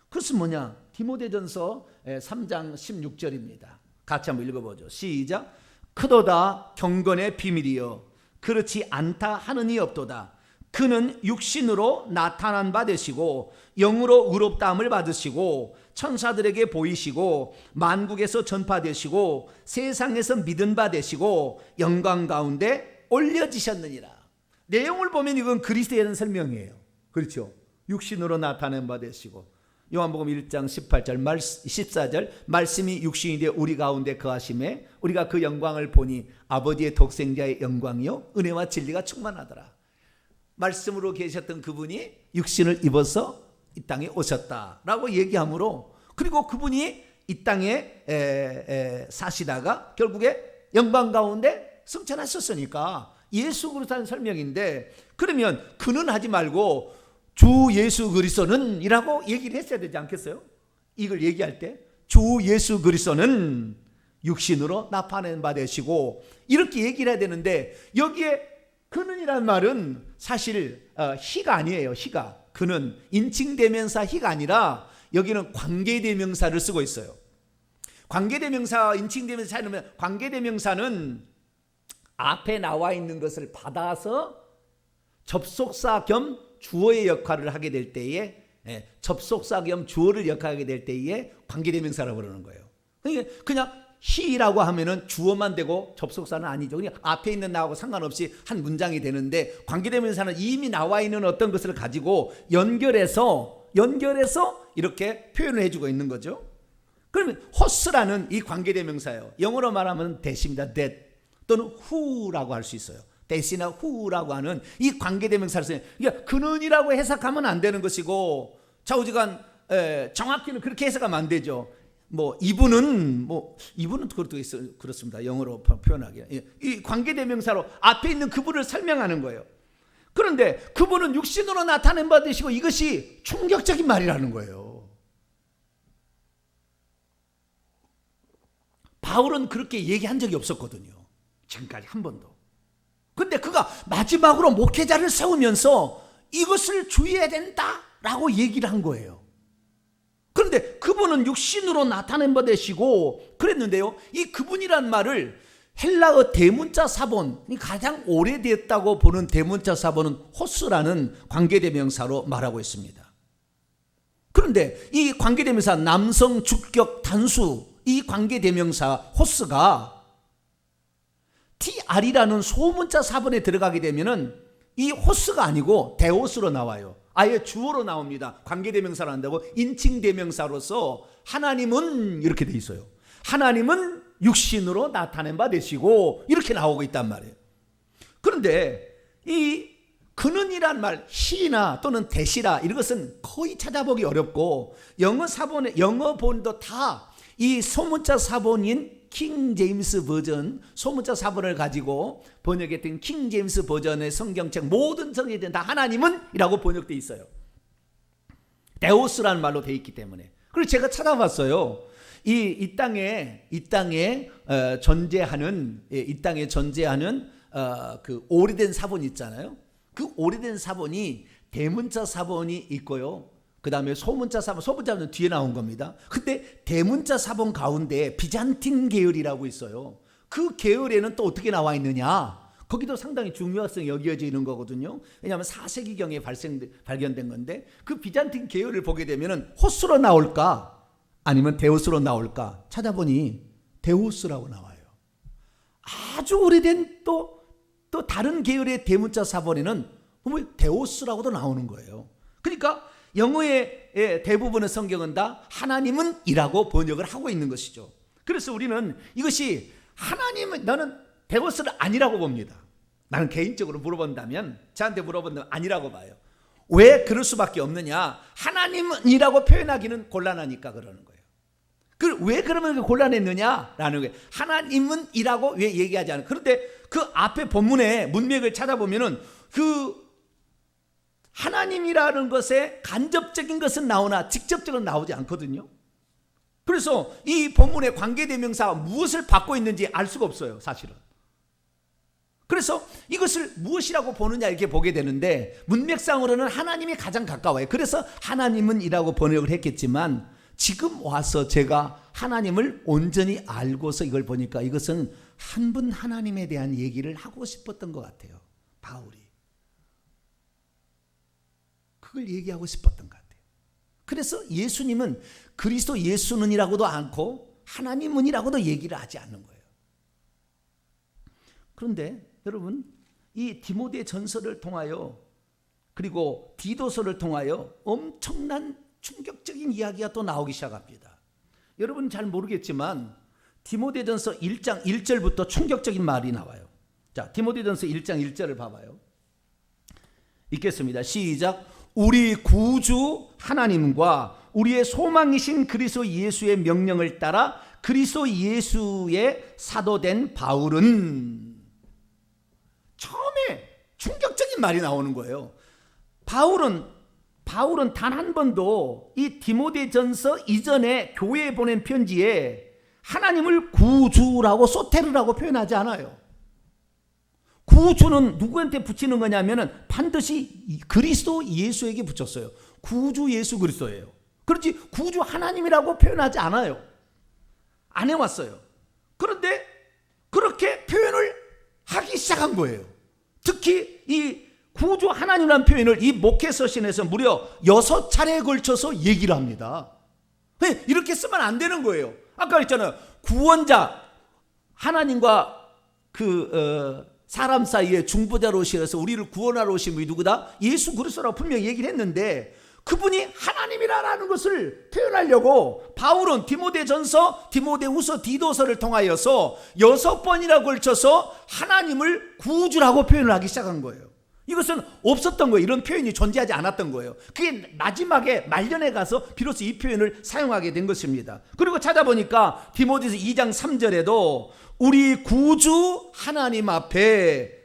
그것은 뭐냐? 디모데 전서 3장 16절입니다. 같이 한번 읽어보죠. 시작. 크도다 경건의 비밀이여 그렇지 않다 하느니 없도다. 그는 육신으로 나타난 바 되시고 영으로 의롭다함을 받으시고 천사들에게 보이시고 만국에서 전파되시고 세상에서 믿은 바 되시고 영광 가운데 올려지셨느니라. 내용을 보면 이건 그리스도에 대한 설명이에요. 그렇죠? 육신으로 나타난 바 되시고, 요한복음 1장 18절 14절 말씀이 육신이 되어 우리 가운데 거하심에 우리가 그 영광을 보니 아버지의 독생자의 영광이요 은혜와 진리가 충만하더라. 말씀으로 계셨던 그분이 육신을 입어서 이 땅에 오셨다라고 얘기하므로, 그리고 그분이 이 땅에 사시다가 결국에 영광 가운데 승천하셨으니까 예수 그리스도라는 설명인데, 그러면 그는 하지 말고 주 예수 그리스도는 이라고 얘기를 했어야 되지 않겠어요? 이걸 얘기할 때 주 예수 그리스도는 육신으로 나타낸 바 되시고 이렇게 얘기를 해야 되는데, 여기에 그는이라는 말은 사실 히가 아니에요. 히가, 그는 인칭대명사 히가 아니라 여기는 관계대명사를 쓰고 있어요. 관계대명사, 인칭대명사 차이는 관계대명사는 앞에 나와 있는 것을 받아서 접속사 겸 주어의 역할을 하게 될 때에 접속사 겸 주어를 역할하게 될 때에 관계대명사라고 그러는 거예요. 그냥 he라고 하면은 주어만 되고 접속사는 아니죠. 그냥 앞에 있는 나하고 상관없이 한 문장이 되는데 관계대명사는 이미 나와 있는 어떤 것을 가지고 연결해서 이렇게 표현을 해주고 있는 거죠. 그러면 horse라는 이 관계대명사예요. 영어로 말하면 that입니다. that 또는 who라고 할 수 있어요. that이나 who라고 하는 이 관계대명사를 써요. 그러니까 그는이라고 해석하면 안 되는 것이고 좌우지간 정확히는 그렇게 해석하면 안 되죠. 이분은 그것도 그렇습니다. 영어로 표현하기에 이 관계대명사로 앞에 있는 그분을 설명하는 거예요. 그런데 그분은 육신으로 나타낸 바 되시고 이것이 충격적인 말이라는 거예요. 바울은 그렇게 얘기한 적이 없었거든요. 지금까지 한 번도. 근데 그가 마지막으로 목회자를 세우면서 이것을 주의해야 된다라고 얘기를 한 거예요. 그런데 그분은 육신으로 나타낸 바 되시고 그랬는데요. 이 그분이란 말을 헬라어 대문자 사본이 가장 오래됐다고 보는 대문자 사본은 호스라는 관계대명사로 말하고 있습니다. 그런데 이 관계대명사 남성 주격 단수 이 관계대명사 호스가 TR이라는 소문자 사본에 들어가게 되면은 이 호스가 아니고 데오스로 나와요. 아예 주어로 나옵니다. 관계대명사로 한다고 인칭대명사로서 하나님은 이렇게 돼 있어요. 하나님은 육신으로 나타낸 바 되시고 이렇게 나오고 있단 말이에요. 그런데 이 그는이란 말 he나 또는 that이라 이것은 거의 찾아보기 어렵고 영어 본도 다 이 소문자 사본인 킹 제임스 버전 소문자 사본을 가지고 번역했던 킹 제임스 버전의 성경책 모든 성경에 다 하나님은 이라고 번역되어 있어요. 데오스라는 말로 되어 있기 때문에. 그리고 제가 찾아봤어요. 이 땅에 존재하는 그 오래된 사본이 있잖아요. 그 오래된 사본이 대문자 사본이 있고요. 그 다음에 소문자 사본은 뒤에 나온 겁니다. 근데 대문자 사본 가운데 비잔틴 계열이라고 있어요. 그 계열에는 또 어떻게 나와 있느냐? 거기도 상당히 중요성이 여겨지는 거거든요. 왜냐하면 4세기경에 발견된 건데 그 비잔틴 계열을 보게 되면 호스로 나올까? 아니면 데우스로 나올까? 찾아보니 데우스라고 나와요. 아주 오래된 또 다른 계열의 대문자 사본에는 보면 데우스라고도 나오는 거예요. 그러니까 영어의 대부분의 성경은 다 하나님은 이라고 번역을 하고 있는 것이죠. 그래서 우리는 이것이 하나님은 나는 데우스는 아니라고 봅니다. 나는 개인적으로 물어본다면 저한테 물어본다면 아니라고 봐요. 왜 그럴 수밖에 없느냐? 하나님은 이라고 표현하기는 곤란하니까 그러는 거예요. 왜 그러면 곤란했느냐라는 거예요. 하나님은 이라고 왜 얘기하지 않아요? 그런데 그 앞에 본문의 문맥을 찾아보면은 그 하나님이라는 것에 간접적인 것은 나오나 직접적으로 나오지 않거든요. 그래서 이 본문의 관계대명사가 무엇을 받고 있는지 알 수가 없어요, 사실은. 그래서 이것을 무엇이라고 보느냐 이렇게 보게 되는데 문맥상으로는 하나님이 가장 가까워요. 그래서 하나님은 이라고 번역을 했겠지만 지금 와서 제가 하나님을 온전히 알고서 이걸 보니까 이것은 한 분 하나님에 대한 얘기를 하고 싶었던 것 같아요. 바울이. 그걸 얘기하고 싶었던 것 같아요. 그래서 예수님은 그리스도 예수는이라고도 않고 하나님은이라고도 얘기를 하지 않는 거예요. 그런데 여러분 이 디모데 전서를 통하여 그리고 디도서를 통하여 엄청난 충격적인 이야기가 또 나오기 시작합니다. 여러분 잘 모르겠지만 디모데전서 1장 1절부터 충격적인 말이 나와요. 자, 디모데전서 1장 1절을 봐봐요. 읽겠습니다. 시작. 우리 구주 하나님과 우리의 소망이신 그리스도 예수의 명령을 따라 그리스도 예수의 사도된 바울은 처음에 충격적인 말이 나오는 거예요. 바울은 단 한 번도 이 디모데전서 이전에 교회에 보낸 편지에 하나님을 구주라고 소테르라고 표현하지 않아요. 구주는 누구한테 붙이는 거냐면은 반드시 그리스도 예수에게 붙였어요. 구주 예수 그리스도예요. 그렇지 구주 하나님이라고 표현하지 않아요. 안 해왔어요. 그런데 그렇게 표현을 하기 시작한 거예요. 특히 이 구주 하나님이라는 표현을 이 목회서신에서 무려 6차례에 걸쳐서 얘기를 합니다. 이렇게 쓰면 안 되는 거예요. 아까 그랬잖아요. 구원자, 하나님과 사람 사이에 중보자로 오셔서 우리를 구원하러 오신 분이 누구다? 예수 그리스도라고 분명히 얘기를 했는데, 그분이 하나님이라는 것을 표현하려고 바울은 디모데전서, 디모데후서, 디도서를 통하여서 6번이나 걸쳐서 하나님을 구주라고 표현을 하기 시작한 거예요. 이것은 없었던 거예요. 이런 표현이 존재하지 않았던 거예요. 그게 마지막에 말년에 가서 비로소 이 표현을 사용하게 된 것입니다. 그리고 찾아보니까 디모데서 2장 3절에도 우리 구주 하나님 앞에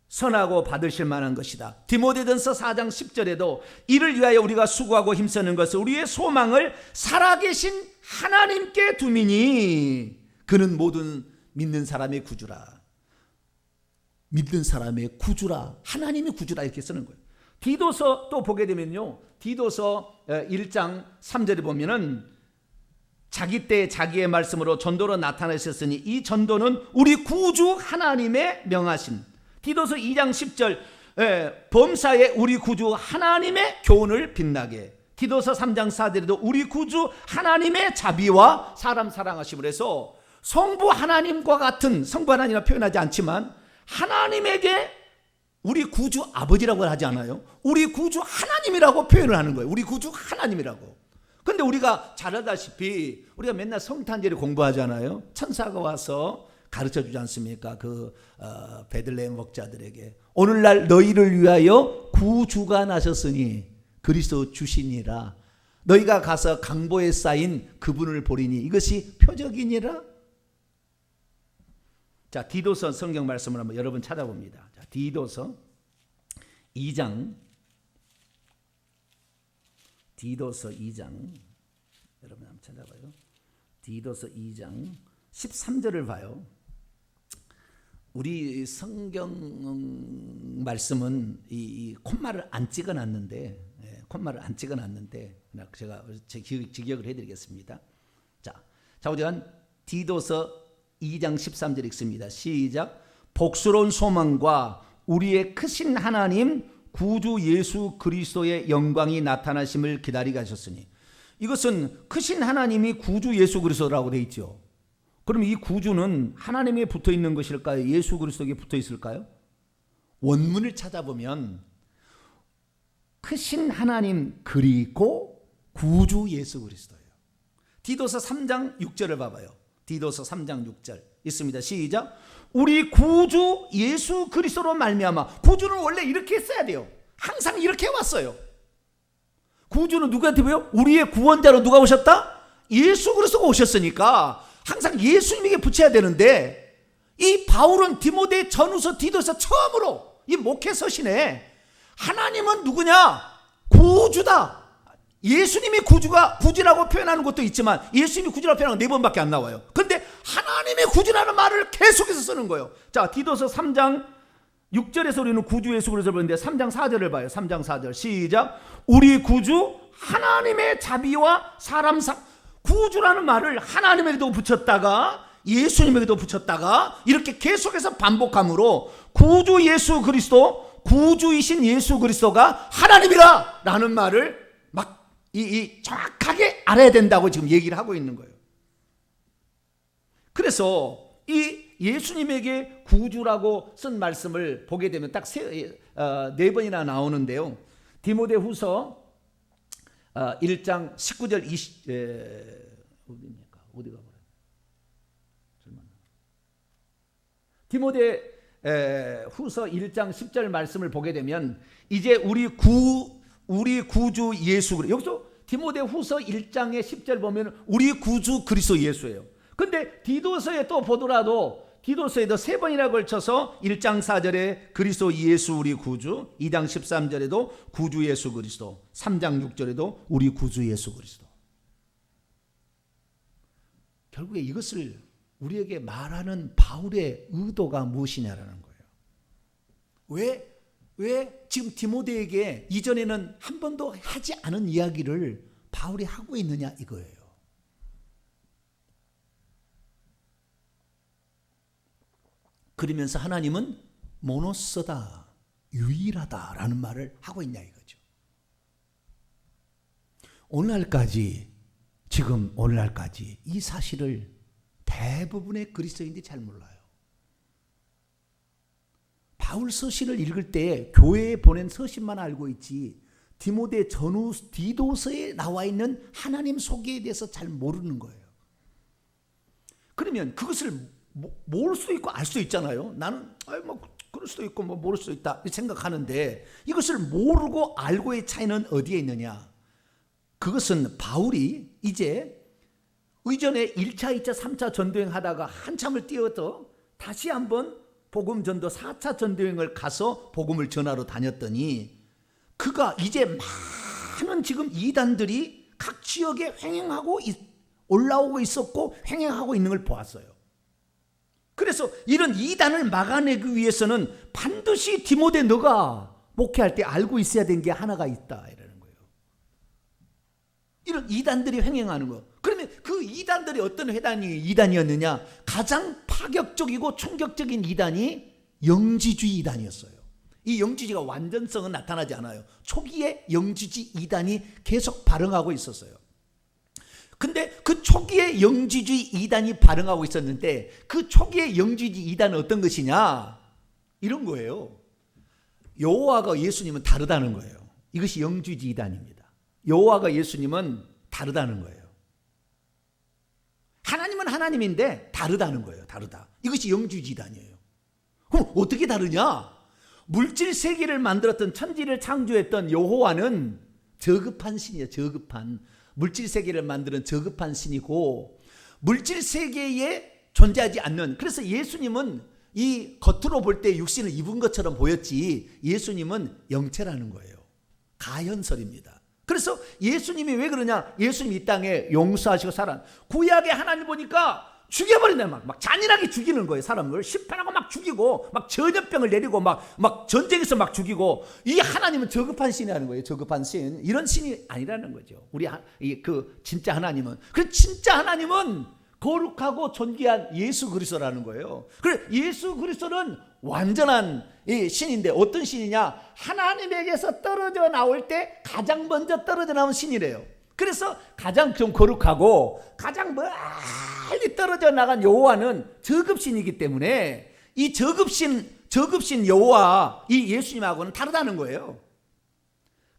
선하고 받으실 만한 것이다. 디모데전서 4장 10절에도 이를 위하여 우리가 수고하고 힘쓰는 것은 우리의 소망을 살아계신 하나님께 두미니 그는 모든 믿는 사람의 구주라. 믿는 사람의 구주라. 하나님이 구주라 이렇게 쓰는 거예요. 디도서 또 보게 되면요, 디도서 1장 3절에 보면은 자기 때 자기의 말씀으로 전도로 나타나셨으니 이 전도는 우리 구주 하나님의 명하심. 디도서 2장 10절 범사에 우리 구주 하나님의 교훈을 빛나게. 디도서 3장 4절에도 우리 구주 하나님의 자비와 사람 사랑하심을 해서 성부 하나님과 같은, 성부 하나님이라 표현하지 않지만 하나님에게 우리 구주 아버지라고 하지 않아요. 우리 구주 하나님이라고 표현을 하는 거예요. 우리 구주 하나님이라고. 근데 우리가 잘 알다시피 우리가 맨날 성탄절에 공부하잖아요. 천사가 와서 가르쳐 주지 않습니까? 베들레헴 먹자들에게 오늘날 너희를 위하여 구주가 나셨으니 그리스도 주시니라. 너희가 가서 강보에 쌓인 그분을 보리니 이것이 표적이니라. 자, 디도서 성경 말씀을 한번 여러분 찾아봅니다. 자, 디도서 2장 여러분 한번 찾아봐요. 디도서 2장 13절을 봐요. 우리 성경 말씀은 이 콤마를 안 찍어놨는데, 제가 직역을 해드리겠습니다. 자, 우리가 디도서 2장 13절 읽습니다. 시작. 복스러운 소망과 우리의 크신 하나님 구주 예수 그리스도의 영광이 나타나심을 기다리게 하셨으니. 이것은 크신 하나님이 구주 예수 그리스도라고 되어 있죠. 그럼 이 구주는 하나님에 붙어 있는 것일까요? 예수 그리스도에게 붙어 있을까요? 원문을 찾아보면 크신 하나님 그리고 구주 예수 그리스도예요. 디도서 3장 6절을 봐봐요. 디도서 3장 6절 있습니다. 시작. 우리 구주 예수 그리스도로 말미암아. 구주는 원래 이렇게 써야 돼요. 항상 이렇게 왔어요. 구주는 누구한테 보여? 우리의 구원자로 누가 오셨다? 예수 그리스도가 오셨으니까 항상 예수님에게 붙여야 되는데, 이 바울은 디모데 전후서 디도서 처음으로 이 목회서신에 하나님은 누구냐? 구주다. 예수님이 구주라고 표현하는 것도 있지만 예수님이 구주라고 표현하는 건 4번밖에 안 나와요. 근데 하나님의 구주라는 말을 계속해서 쓰는 거예요. 자, 디도서 3장 6절에서 우리는 구주 예수 그리스도를 보는데 3장 4절을 봐요. 3장 4절 시작. 우리 구주 하나님의 자비와 구주라는 말을 하나님에게도 붙였다가 예수님에게도 붙였다가 이렇게 계속해서 반복함으로 구주 예수 그리스도, 구주이신 예수 그리스도가 하나님이라 라는 말을 막 정확하게 알아야 된다고 지금 얘기를 하고 있는 거예요. 그래서 이 예수님에게 구주라고 쓴 말씀을 보게 되면 딱 4번이나 나오는데요. 디모데 후서 1장 19절 20 어디입니까? 어디가 버려? 디모데 후서 1장 10절 말씀을 보게 되면 이제 우리 구주 예수, 여기서 디모데 후서 1장의 10절 보면 우리 구주 그리스도 예수예요. 근데 디도서에 또 보더라도 디도서에도 3번이나 걸쳐서 1장 4절에 그리스도 예수 우리 구주, 2장 13절에도 구주 예수 그리스도, 3장 6절에도 우리 구주 예수 그리스도. 결국에 이것을 우리에게 말하는 바울의 의도가 무엇이냐라는 거예요. 왜 지금 디모데에게 이전에는 한 번도 하지 않은 이야기를 바울이 하고 있느냐 이거예요. 그러면서 하나님은 모노스다, 유일하다라는 말을 하고 있냐 이거죠. 오늘날까지 이 사실을 대부분의 그리스도인들이 잘 몰라요. 바울 서신을 읽을 때 교회에 보낸 서신만 알고 있지 디모데 전후 디도서에 나와 있는 하나님 소개에 대해서 잘 모르는 거예요. 그러면 그것을 모를 수도 있고 알 수도 있잖아요. 나는 그럴 수도 있고 모를 수도 있다 이렇게 생각하는데, 이것을 모르고 알고의 차이는 어디에 있느냐? 그것은 바울이 이제 의전에 1차, 2차, 3차 전도행 하다가 한참을 뛰어서 다시 한번 복음 전도 4차 전도행을 가서 복음을 전하러 다녔더니, 그가 이제 많은 지금 이단들이 각 지역에 횡행하고 올라오고 있었고 횡행하고 있는 걸 보았어요. 그래서 이런 이단을 막아내기 위해서는 반드시 디모데 너가 목회할 때 알고 있어야 되는 게 하나가 있다 이러는 거예요. 이런 이단들이 횡행하는 거. 그러면 그 이단들이 어떤 이단이었느냐? 가장 파격적이고 충격적인 이단이 영지주의 이단이었어요. 이 영지주의가 완전성은 나타나지 않아요. 초기에 영지주의 이단이 계속 발흥하고 있었어요. 근데 그 초기에 영지주의 이단이 발흥하고 있었는데, 그 초기에 영지주의 이단은 어떤 것이냐? 이런 거예요. 여호와가 예수님은 다르다는 거예요. 이것이 영지주의 이단입니다. 여호와가 예수님은 다르다는 거예요. 하나님은 하나님인데 다르다는 거예요. 다르다. 이것이 영지주의 이단이에요. 그럼 어떻게 다르냐? 물질 세계를 만들었던, 천지를 창조했던 여호와는 저급한 신이에요. 저급한. 물질 세계를 만드는 저급한 신이고, 물질 세계에 존재하지 않는, 그래서 예수님은 이 겉으로 볼 때 육신을 입은 것처럼 보였지 예수님은 영체라는 거예요. 가현설입니다. 그래서 예수님이 왜 그러냐? 예수님이 이 땅에 용서하시고 살아. 구약의 하나님 보니까 죽여버린다. 막 잔인하게 죽이는 거예요. 사람을 심판하고 막 죽이고, 막 전염병을 내리고, 막 전쟁에서 막 죽이고. 이 하나님은 저급한 신이라는 거예요. 저급한 신. 이런 신이 아니라는 거죠. 우리 진짜 하나님은. 그 진짜 하나님은 거룩하고 존귀한 예수 그리스도라는 거예요. 그래, 예수 그리스도는 완전한 신인데, 어떤 신이냐? 하나님에게서 떨어져 나올 때 가장 먼저 떨어져 나온 신이래요. 그래서 가장 좀 거룩하고 가장 멀리 떨어져 나간 여호와는 저급신이기 때문에, 이 저급신 여호와 이 예수님하고는 다르다는 거예요.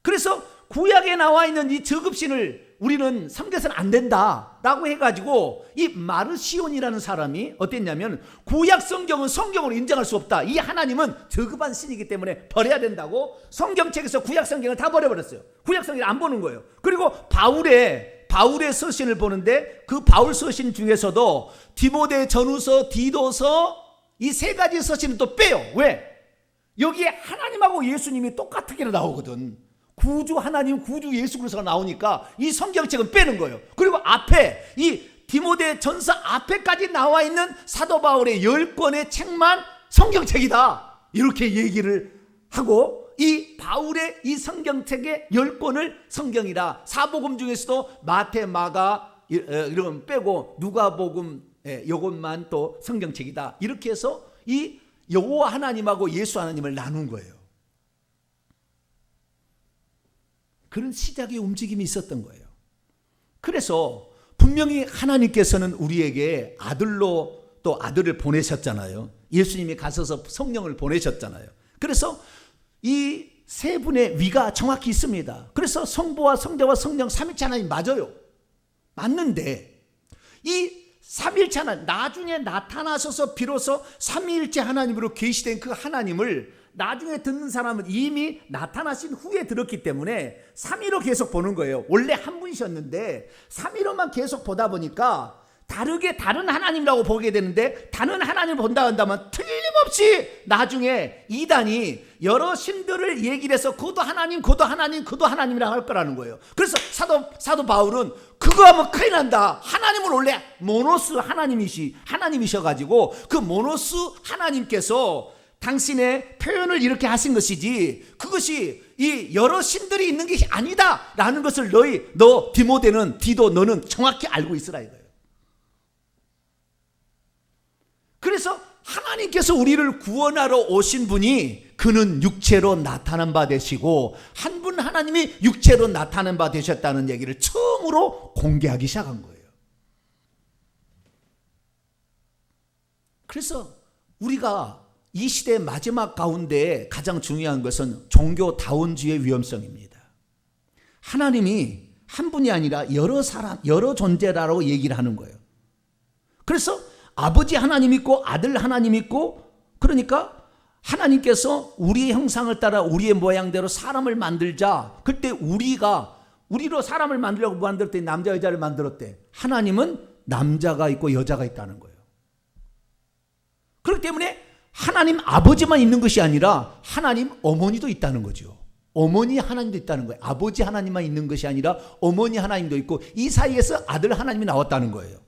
그래서 구약에 나와 있는 이 저급신을 우리는 섬겨서는 안 된다라고 해가지고, 이 마르시온이라는 사람이 어땠냐면, 구약 성경은 성경으로 인정할 수 없다, 이 하나님은 저급한 신이기 때문에 버려야 된다고 성경책에서 구약 성경을 다 버려버렸어요. 구약 성경을 안 보는 거예요. 그리고 바울의 서신을 보는데, 그 바울 서신 중에서도 디모데 전후서, 디도서, 이 세 가지 서신은 또 빼요. 왜? 여기에 하나님하고 예수님이 똑같게 나오거든. 구주 하나님, 구주 예수 그리스도가 나오니까 이 성경책은 빼는 거예요. 그리고 앞에 이 디모데 전서 앞에까지 나와 있는 사도 바울의 10권의 책만 성경책이다, 이렇게 얘기를 하고, 이 바울의 이 성경책의 10권을 성경이라, 사복음 중에서도 마태, 마가 이런 빼고 누가복음 요것만 또 성경책이다, 이렇게 해서 이 여호와 하나님하고 예수 하나님을 나눈 거예요. 그런 시작의 움직임이 있었던 거예요. 그래서 분명히 하나님께서는 우리에게 아들로 또 아들을 보내셨잖아요. 예수님이 가셔서 성령을 보내셨잖아요. 그래서 이 세 분의 위가 정확히 있습니다. 그래서 성부와 성자와 성령 삼위일체 하나님 맞아요. 맞는데 이 삼위일체 하나님, 나중에 나타나셔서 비로소 삼위일체 하나님으로 계시된 그 하나님을 나중에 듣는 사람은 이미 나타나신 후에 들었기 때문에 3위로 계속 보는 거예요. 원래 한 분이셨는데 3위로만 계속 보다 보니까 다르게 다른 하나님이라고 보게 되는데, 다른 하나님을 본다 한다면 틀림없이 나중에 이단이 여러 신들을 얘기를 해서 그도 하나님, 그도 하나님, 그도 하나님이라고 할 거라는 거예요. 그래서 사도 바울은 그거 하면 큰일 난다. 하나님은 원래 모노스 하나님이셔가지고 그 모노스 하나님께서 당신의 표현을 이렇게 하신 것이지, 그것이 이 여러 신들이 있는 것이 아니다 라는 것을 너 디모데는, 디도 너는 정확히 알고 있으라 이거예요. 그래서 하나님께서 우리를 구원하러 오신 분이 그는 육체로 나타난 바 되시고 한 분 하나님이 육체로 나타난 바 되셨다는 얘기를 처음으로 공개하기 시작한 거예요. 그래서 우리가 이 시대의 마지막 가운데 가장 중요한 것은 종교다원주의의 위험성입니다. 하나님이 한 분이 아니라 여러 사람, 여러 존재라고 얘기를 하는 거예요. 그래서 아버지 하나님 있고 아들 하나님 있고, 그러니까 하나님께서 우리의 형상을 따라 우리의 모양대로 사람을 만들자. 그때 우리로 사람을 만들려고 만들 때 남자 여자를 만들었대. 하나님은 남자가 있고 여자가 있다는 거예요. 그렇기 때문에 하나님 아버지만 있는 것이 아니라 하나님 어머니도 있다는 거죠. 어머니 하나님도 있다는 거예요. 아버지 하나님만 있는 것이 아니라 어머니 하나님도 있고, 이 사이에서 아들 하나님이 나왔다는 거예요.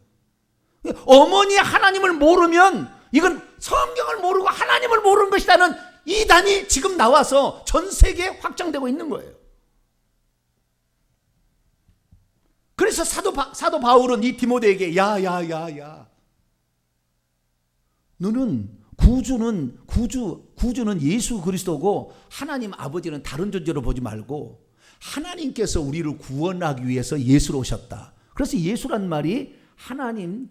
어머니 하나님을 모르면 이건 성경을 모르고 하나님을 모르는 것이라는 이단이 지금 나와서 전 세계에 확장되고 있는 거예요. 그래서 사도 바울은 이 디모데에게 야 너는 구주는 예수 그리스도고 하나님 아버지는 다른 존재로 보지 말고 하나님께서 우리를 구원하기 위해서 예수로 오셨다. 그래서 예수란 말이 하나님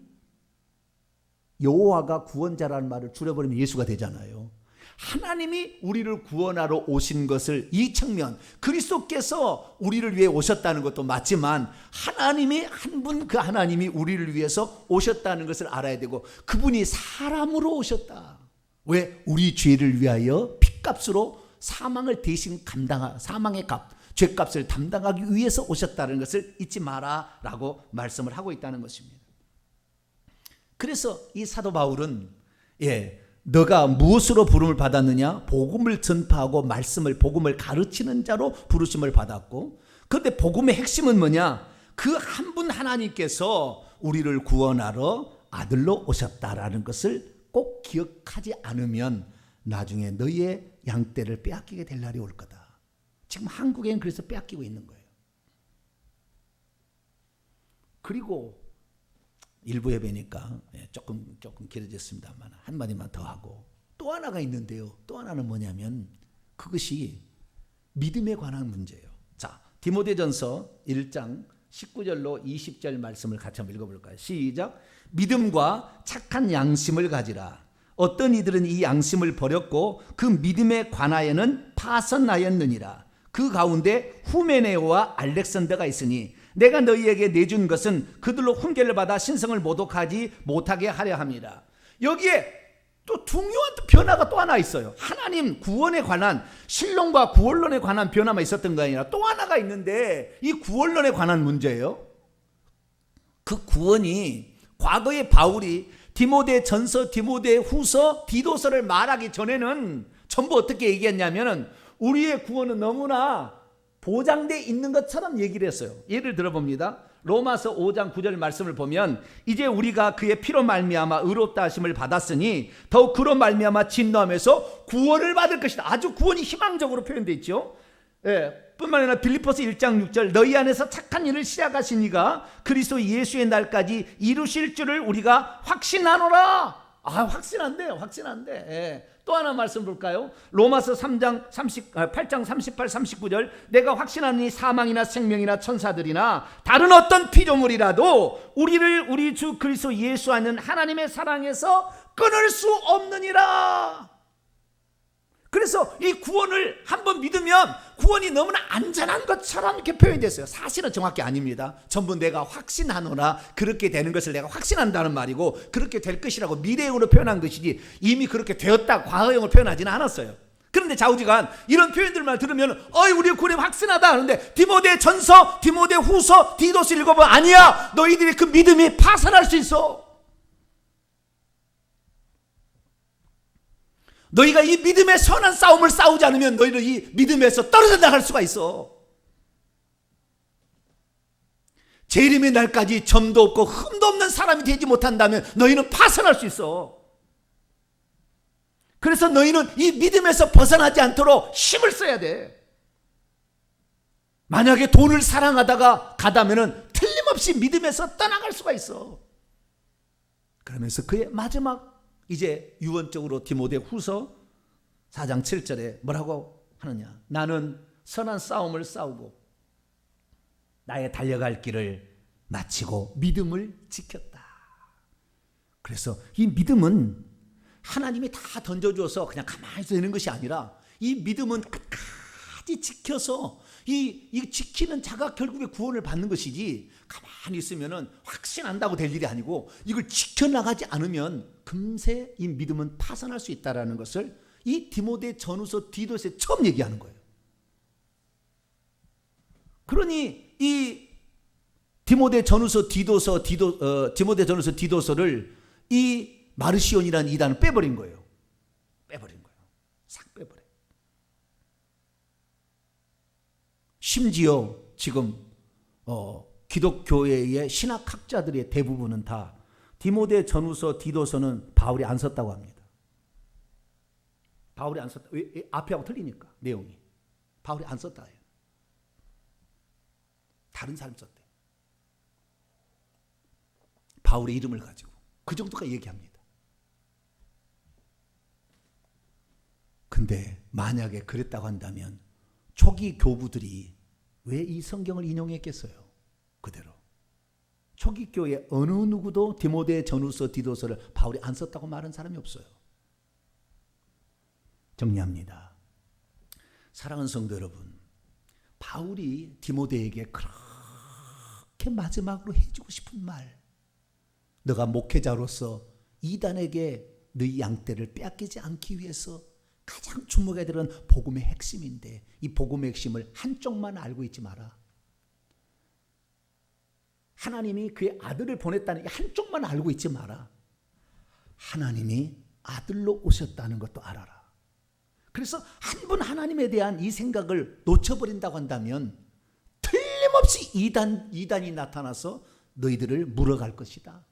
여호와가 구원자라는 말을 줄여버리면 예수가 되잖아요. 하나님이 우리를 구원하러 오신 것을, 이 측면, 그리스도께서 우리를 위해 오셨다는 것도 맞지만 하나님이 한 분, 그 하나님이 우리를 위해서 오셨다는 것을 알아야 되고, 그분이 사람으로 오셨다. 왜? 우리 죄를 위하여 핏값으로 사망을 대신 사망의 값, 죄값을 담당하기 위해서 오셨다는 것을 잊지 마라 라고 말씀을 하고 있다는 것입니다. 그래서 이 사도 바울은 너가 무엇으로 부름을 받았느냐? 복음을 전파하고 복음을 가르치는 자로 부르심을 받았고, 그런데 복음의 핵심은 뭐냐? 그 한 분 하나님께서 우리를 구원하러 아들로 오셨다라는 것을 꼭 기억하지 않으면 나중에 너희의 양떼를 빼앗기게 될 날이 올 거다. 지금 한국에는 그래서 빼앗기고 있는 거예요. 그리고 일부 예배니까 조금 길어졌습니다만 한마디만 더 하고, 또 하나가 있는데요. 또 하나는 뭐냐면 그것이 믿음에 관한 문제예요. 자, 디모데전서 1장 19절로 20절 말씀을 같이 한번 읽어볼까요? 시작. 믿음과 착한 양심을 가지라. 어떤 이들은 이 양심을 버렸고 그 믿음에 관하여는 파선하였느니라. 그 가운데 후메네오와 알렉산더가 있으니 내가 너희에게 내준 것은 그들로 훈계를 받아 신성을 모독하지 못하게 하려 함이라. 여기에 또 중요한 변화가 또 하나 있어요. 하나님 구원에 관한, 신론과 구원론에 관한 변화만 있었던 거 아니라 또 하나가 있는데, 이 구원론에 관한 문제예요. 그 구원이 과거에 바울이 디모데전서, 디모데후서, 디도서를 말하기 전에는 전부 어떻게 얘기했냐면은 우리의 구원은 너무나 보장되어 있는 것처럼 얘기를 했어요. 예를 들어봅니다. 로마서 5장 9절 말씀을 보면 이제 우리가 그의 피로 말미암아 의롭다 하심을 받았으니 더욱 그로 말미암아 진노함에서 구원을 받을 것이다. 아주 구원이 희망적으로 표현되어 있죠. 뿐만 아니라 빌립보서 1장 6절 너희 안에서 착한 일을 시작하신 이가 그리스도 예수의 날까지 이루실 줄을 우리가 확신하노라. 확신한대. 또 하나 말씀 볼까요? 로마서 8장 38, 39절 내가 확신하니 사망이나 생명이나 천사들이나 다른 어떤 피조물이라도 우리를 우리 주 그리스도 예수 하는 하나님의 사랑에서 끊을 수 없느니라. 그래서 이 구원을 한번 믿으면 구원이 너무나 안전한 것처럼 이렇게 표현됐어요. 사실은 정확히 아닙니다. 전부 내가 확신하노라, 그렇게 되는 것을 내가 확신한다는 말이고 그렇게 될 것이라고 미래형으로 표현한 것이지 이미 그렇게 되었다 과거형으로 표현하지는 않았어요. 그런데 좌우지간 이런 표현들만 들으면 우리의 구원이 확신하다 하는데 디모데전서, 디모데후서, 디도서 읽어보면 아니야, 너희들이 그 믿음이 파산할 수 있어. 너희가 이 믿음의 선한 싸움을 싸우지 않으면 너희는 이 믿음에서 떨어져 나갈 수가 있어. 재림의 날까지 점도 없고 흠도 없는 사람이 되지 못한다면 너희는 파산할 수 있어. 그래서 너희는 이 믿음에서 벗어나지 않도록 힘을 써야 돼. 만약에 돈을 사랑하다가 가다면은 틀림없이 믿음에서 떠나갈 수가 있어. 그러면서 그의 마지막 이제 유언적으로 디모데 후서 4장 7절에 뭐라고 하느냐? 나는 선한 싸움을 싸우고 나의 달려갈 길을 마치고 믿음을 지켰다. 그래서 이 믿음은 하나님이 다 던져줘서 그냥 가만히 있어야 되는 것이 아니라 이 믿음은 끝까지 지켜서 이 지키는 자가 결국에 구원을 받는 것이지, 가만히 있으면 확신한다고 될 일이 아니고 이걸 지켜나가지 않으면 금세 이 믿음은 파산할 수 있다는 것을 이 디모데 전후서 디도서에 처음 얘기하는 거예요. 그러니 이 디모데 전후서 디도서를 이 마르시온이라는 이단을 빼버린 거예요. 싹 빼버려. 심지어 지금 기독교회의 신학학자들의 대부분은 다 디모데 전후서 디도서는 바울이 안 썼다고 합니다. 바울이 안 썼다. 왜? 앞에하고 틀리니까 내용이. 바울이 안 썼다 해요. 다른 사람이 썼대. 바울의 이름을 가지고 그 정도가 얘기합니다. 근데 만약에 그랬다고 한다면 초기 교부들이 왜 이 성경을 인용했겠어요? 그대로. 초기 교회 어느 누구도 디모데 전후서 디도서를 바울이 안 썼다고 말한 사람이 없어요. 정리합니다. 사랑하는 성도 여러분, 바울이 디모데에게 그렇게 마지막으로 해주고 싶은 말, 너가 목회자로서 이단에게 너희 양떼를 빼앗기지 않기 위해서 가장 주목해야 되는 복음의 핵심인데, 이 복음의 핵심을 한쪽만 알고 있지 마라. 하나님이 그의 아들을 보냈다는 이 한쪽만 알고 있지 마라. 하나님이 아들로 오셨다는 것도 알아라. 그래서 한 분 하나님에 대한 이 생각을 놓쳐버린다고 한다면 틀림없이 이단이 나타나서 너희들을 물어갈 것이다.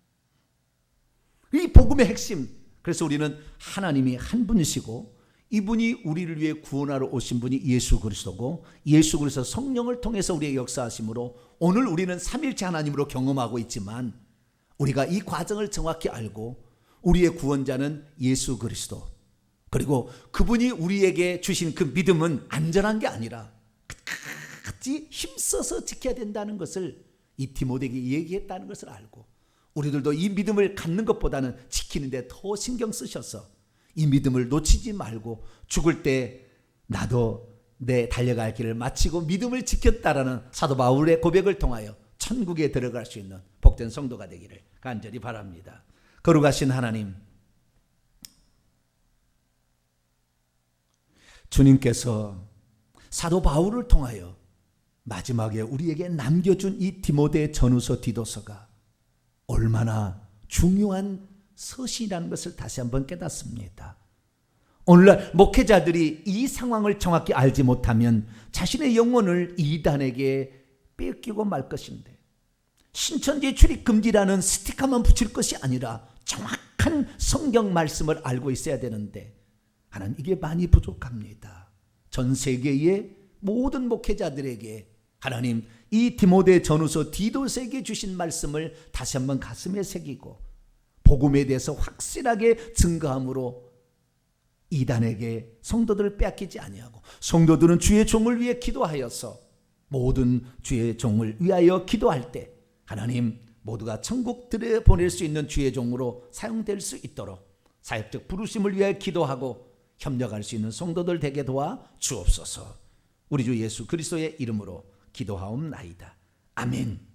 이 복음의 핵심. 그래서 우리는 하나님이 한 분이시고 이분이 우리를 위해 구원하러 오신 분이 예수 그리스도고, 예수 그리스도 성령을 통해서 우리의 역사하심으로 오늘 우리는 삼일체 하나님으로 경험하고 있지만, 우리가 이 과정을 정확히 알고 우리의 구원자는 예수 그리스도, 그리고 그분이 우리에게 주신 그 믿음은 안전한 게 아니라 끝까지 힘써서 지켜야 된다는 것을 이 디모데에게 얘기했다는 것을 알고, 우리들도 이 믿음을 갖는 것보다는 지키는 데 더 신경 쓰셔서 이 믿음을 놓치지 말고 죽을 때 나도 내 달려갈 길을 마치고 믿음을 지켰다라는 사도 바울의 고백을 통하여 천국에 들어갈 수 있는 복된 성도가 되기를 간절히 바랍니다. 거룩하신 하나님, 주님께서 사도 바울을 통하여 마지막에 우리에게 남겨준 이 디모데 전후서 디도서가 얼마나 중요한 서신이라는 것을 다시 한번 깨닫습니다. 오늘날 목회자들이 이 상황을 정확히 알지 못하면 자신의 영혼을 이단에게 뺏기고 말 것인데, 신천지 출입 금지라는 스티커만 붙일 것이 아니라 정확한 성경 말씀을 알고 있어야 되는데 하나님, 이게 많이 부족합니다. 전 세계의 모든 목회자들에게 하나님, 이 디모데 전후서 디도서에게 주신 말씀을 다시 한번 가슴에 새기고 복음에 대해서 확실하게 증거함으로 이단에게 성도들을 빼앗기지 아니하고, 성도들은 주의 종을 위해 기도하여서 모든 주의 종을 위하여 기도할 때 하나님, 모두가 천국 들에 보낼 수 있는 주의 종으로 사용될 수 있도록 사역적 부르심을 위하여 기도하고 협력할 수 있는 성도들 되게 도와 주옵소서. 우리 주 예수 그리스도의 이름으로 기도하옵나이다. 아멘.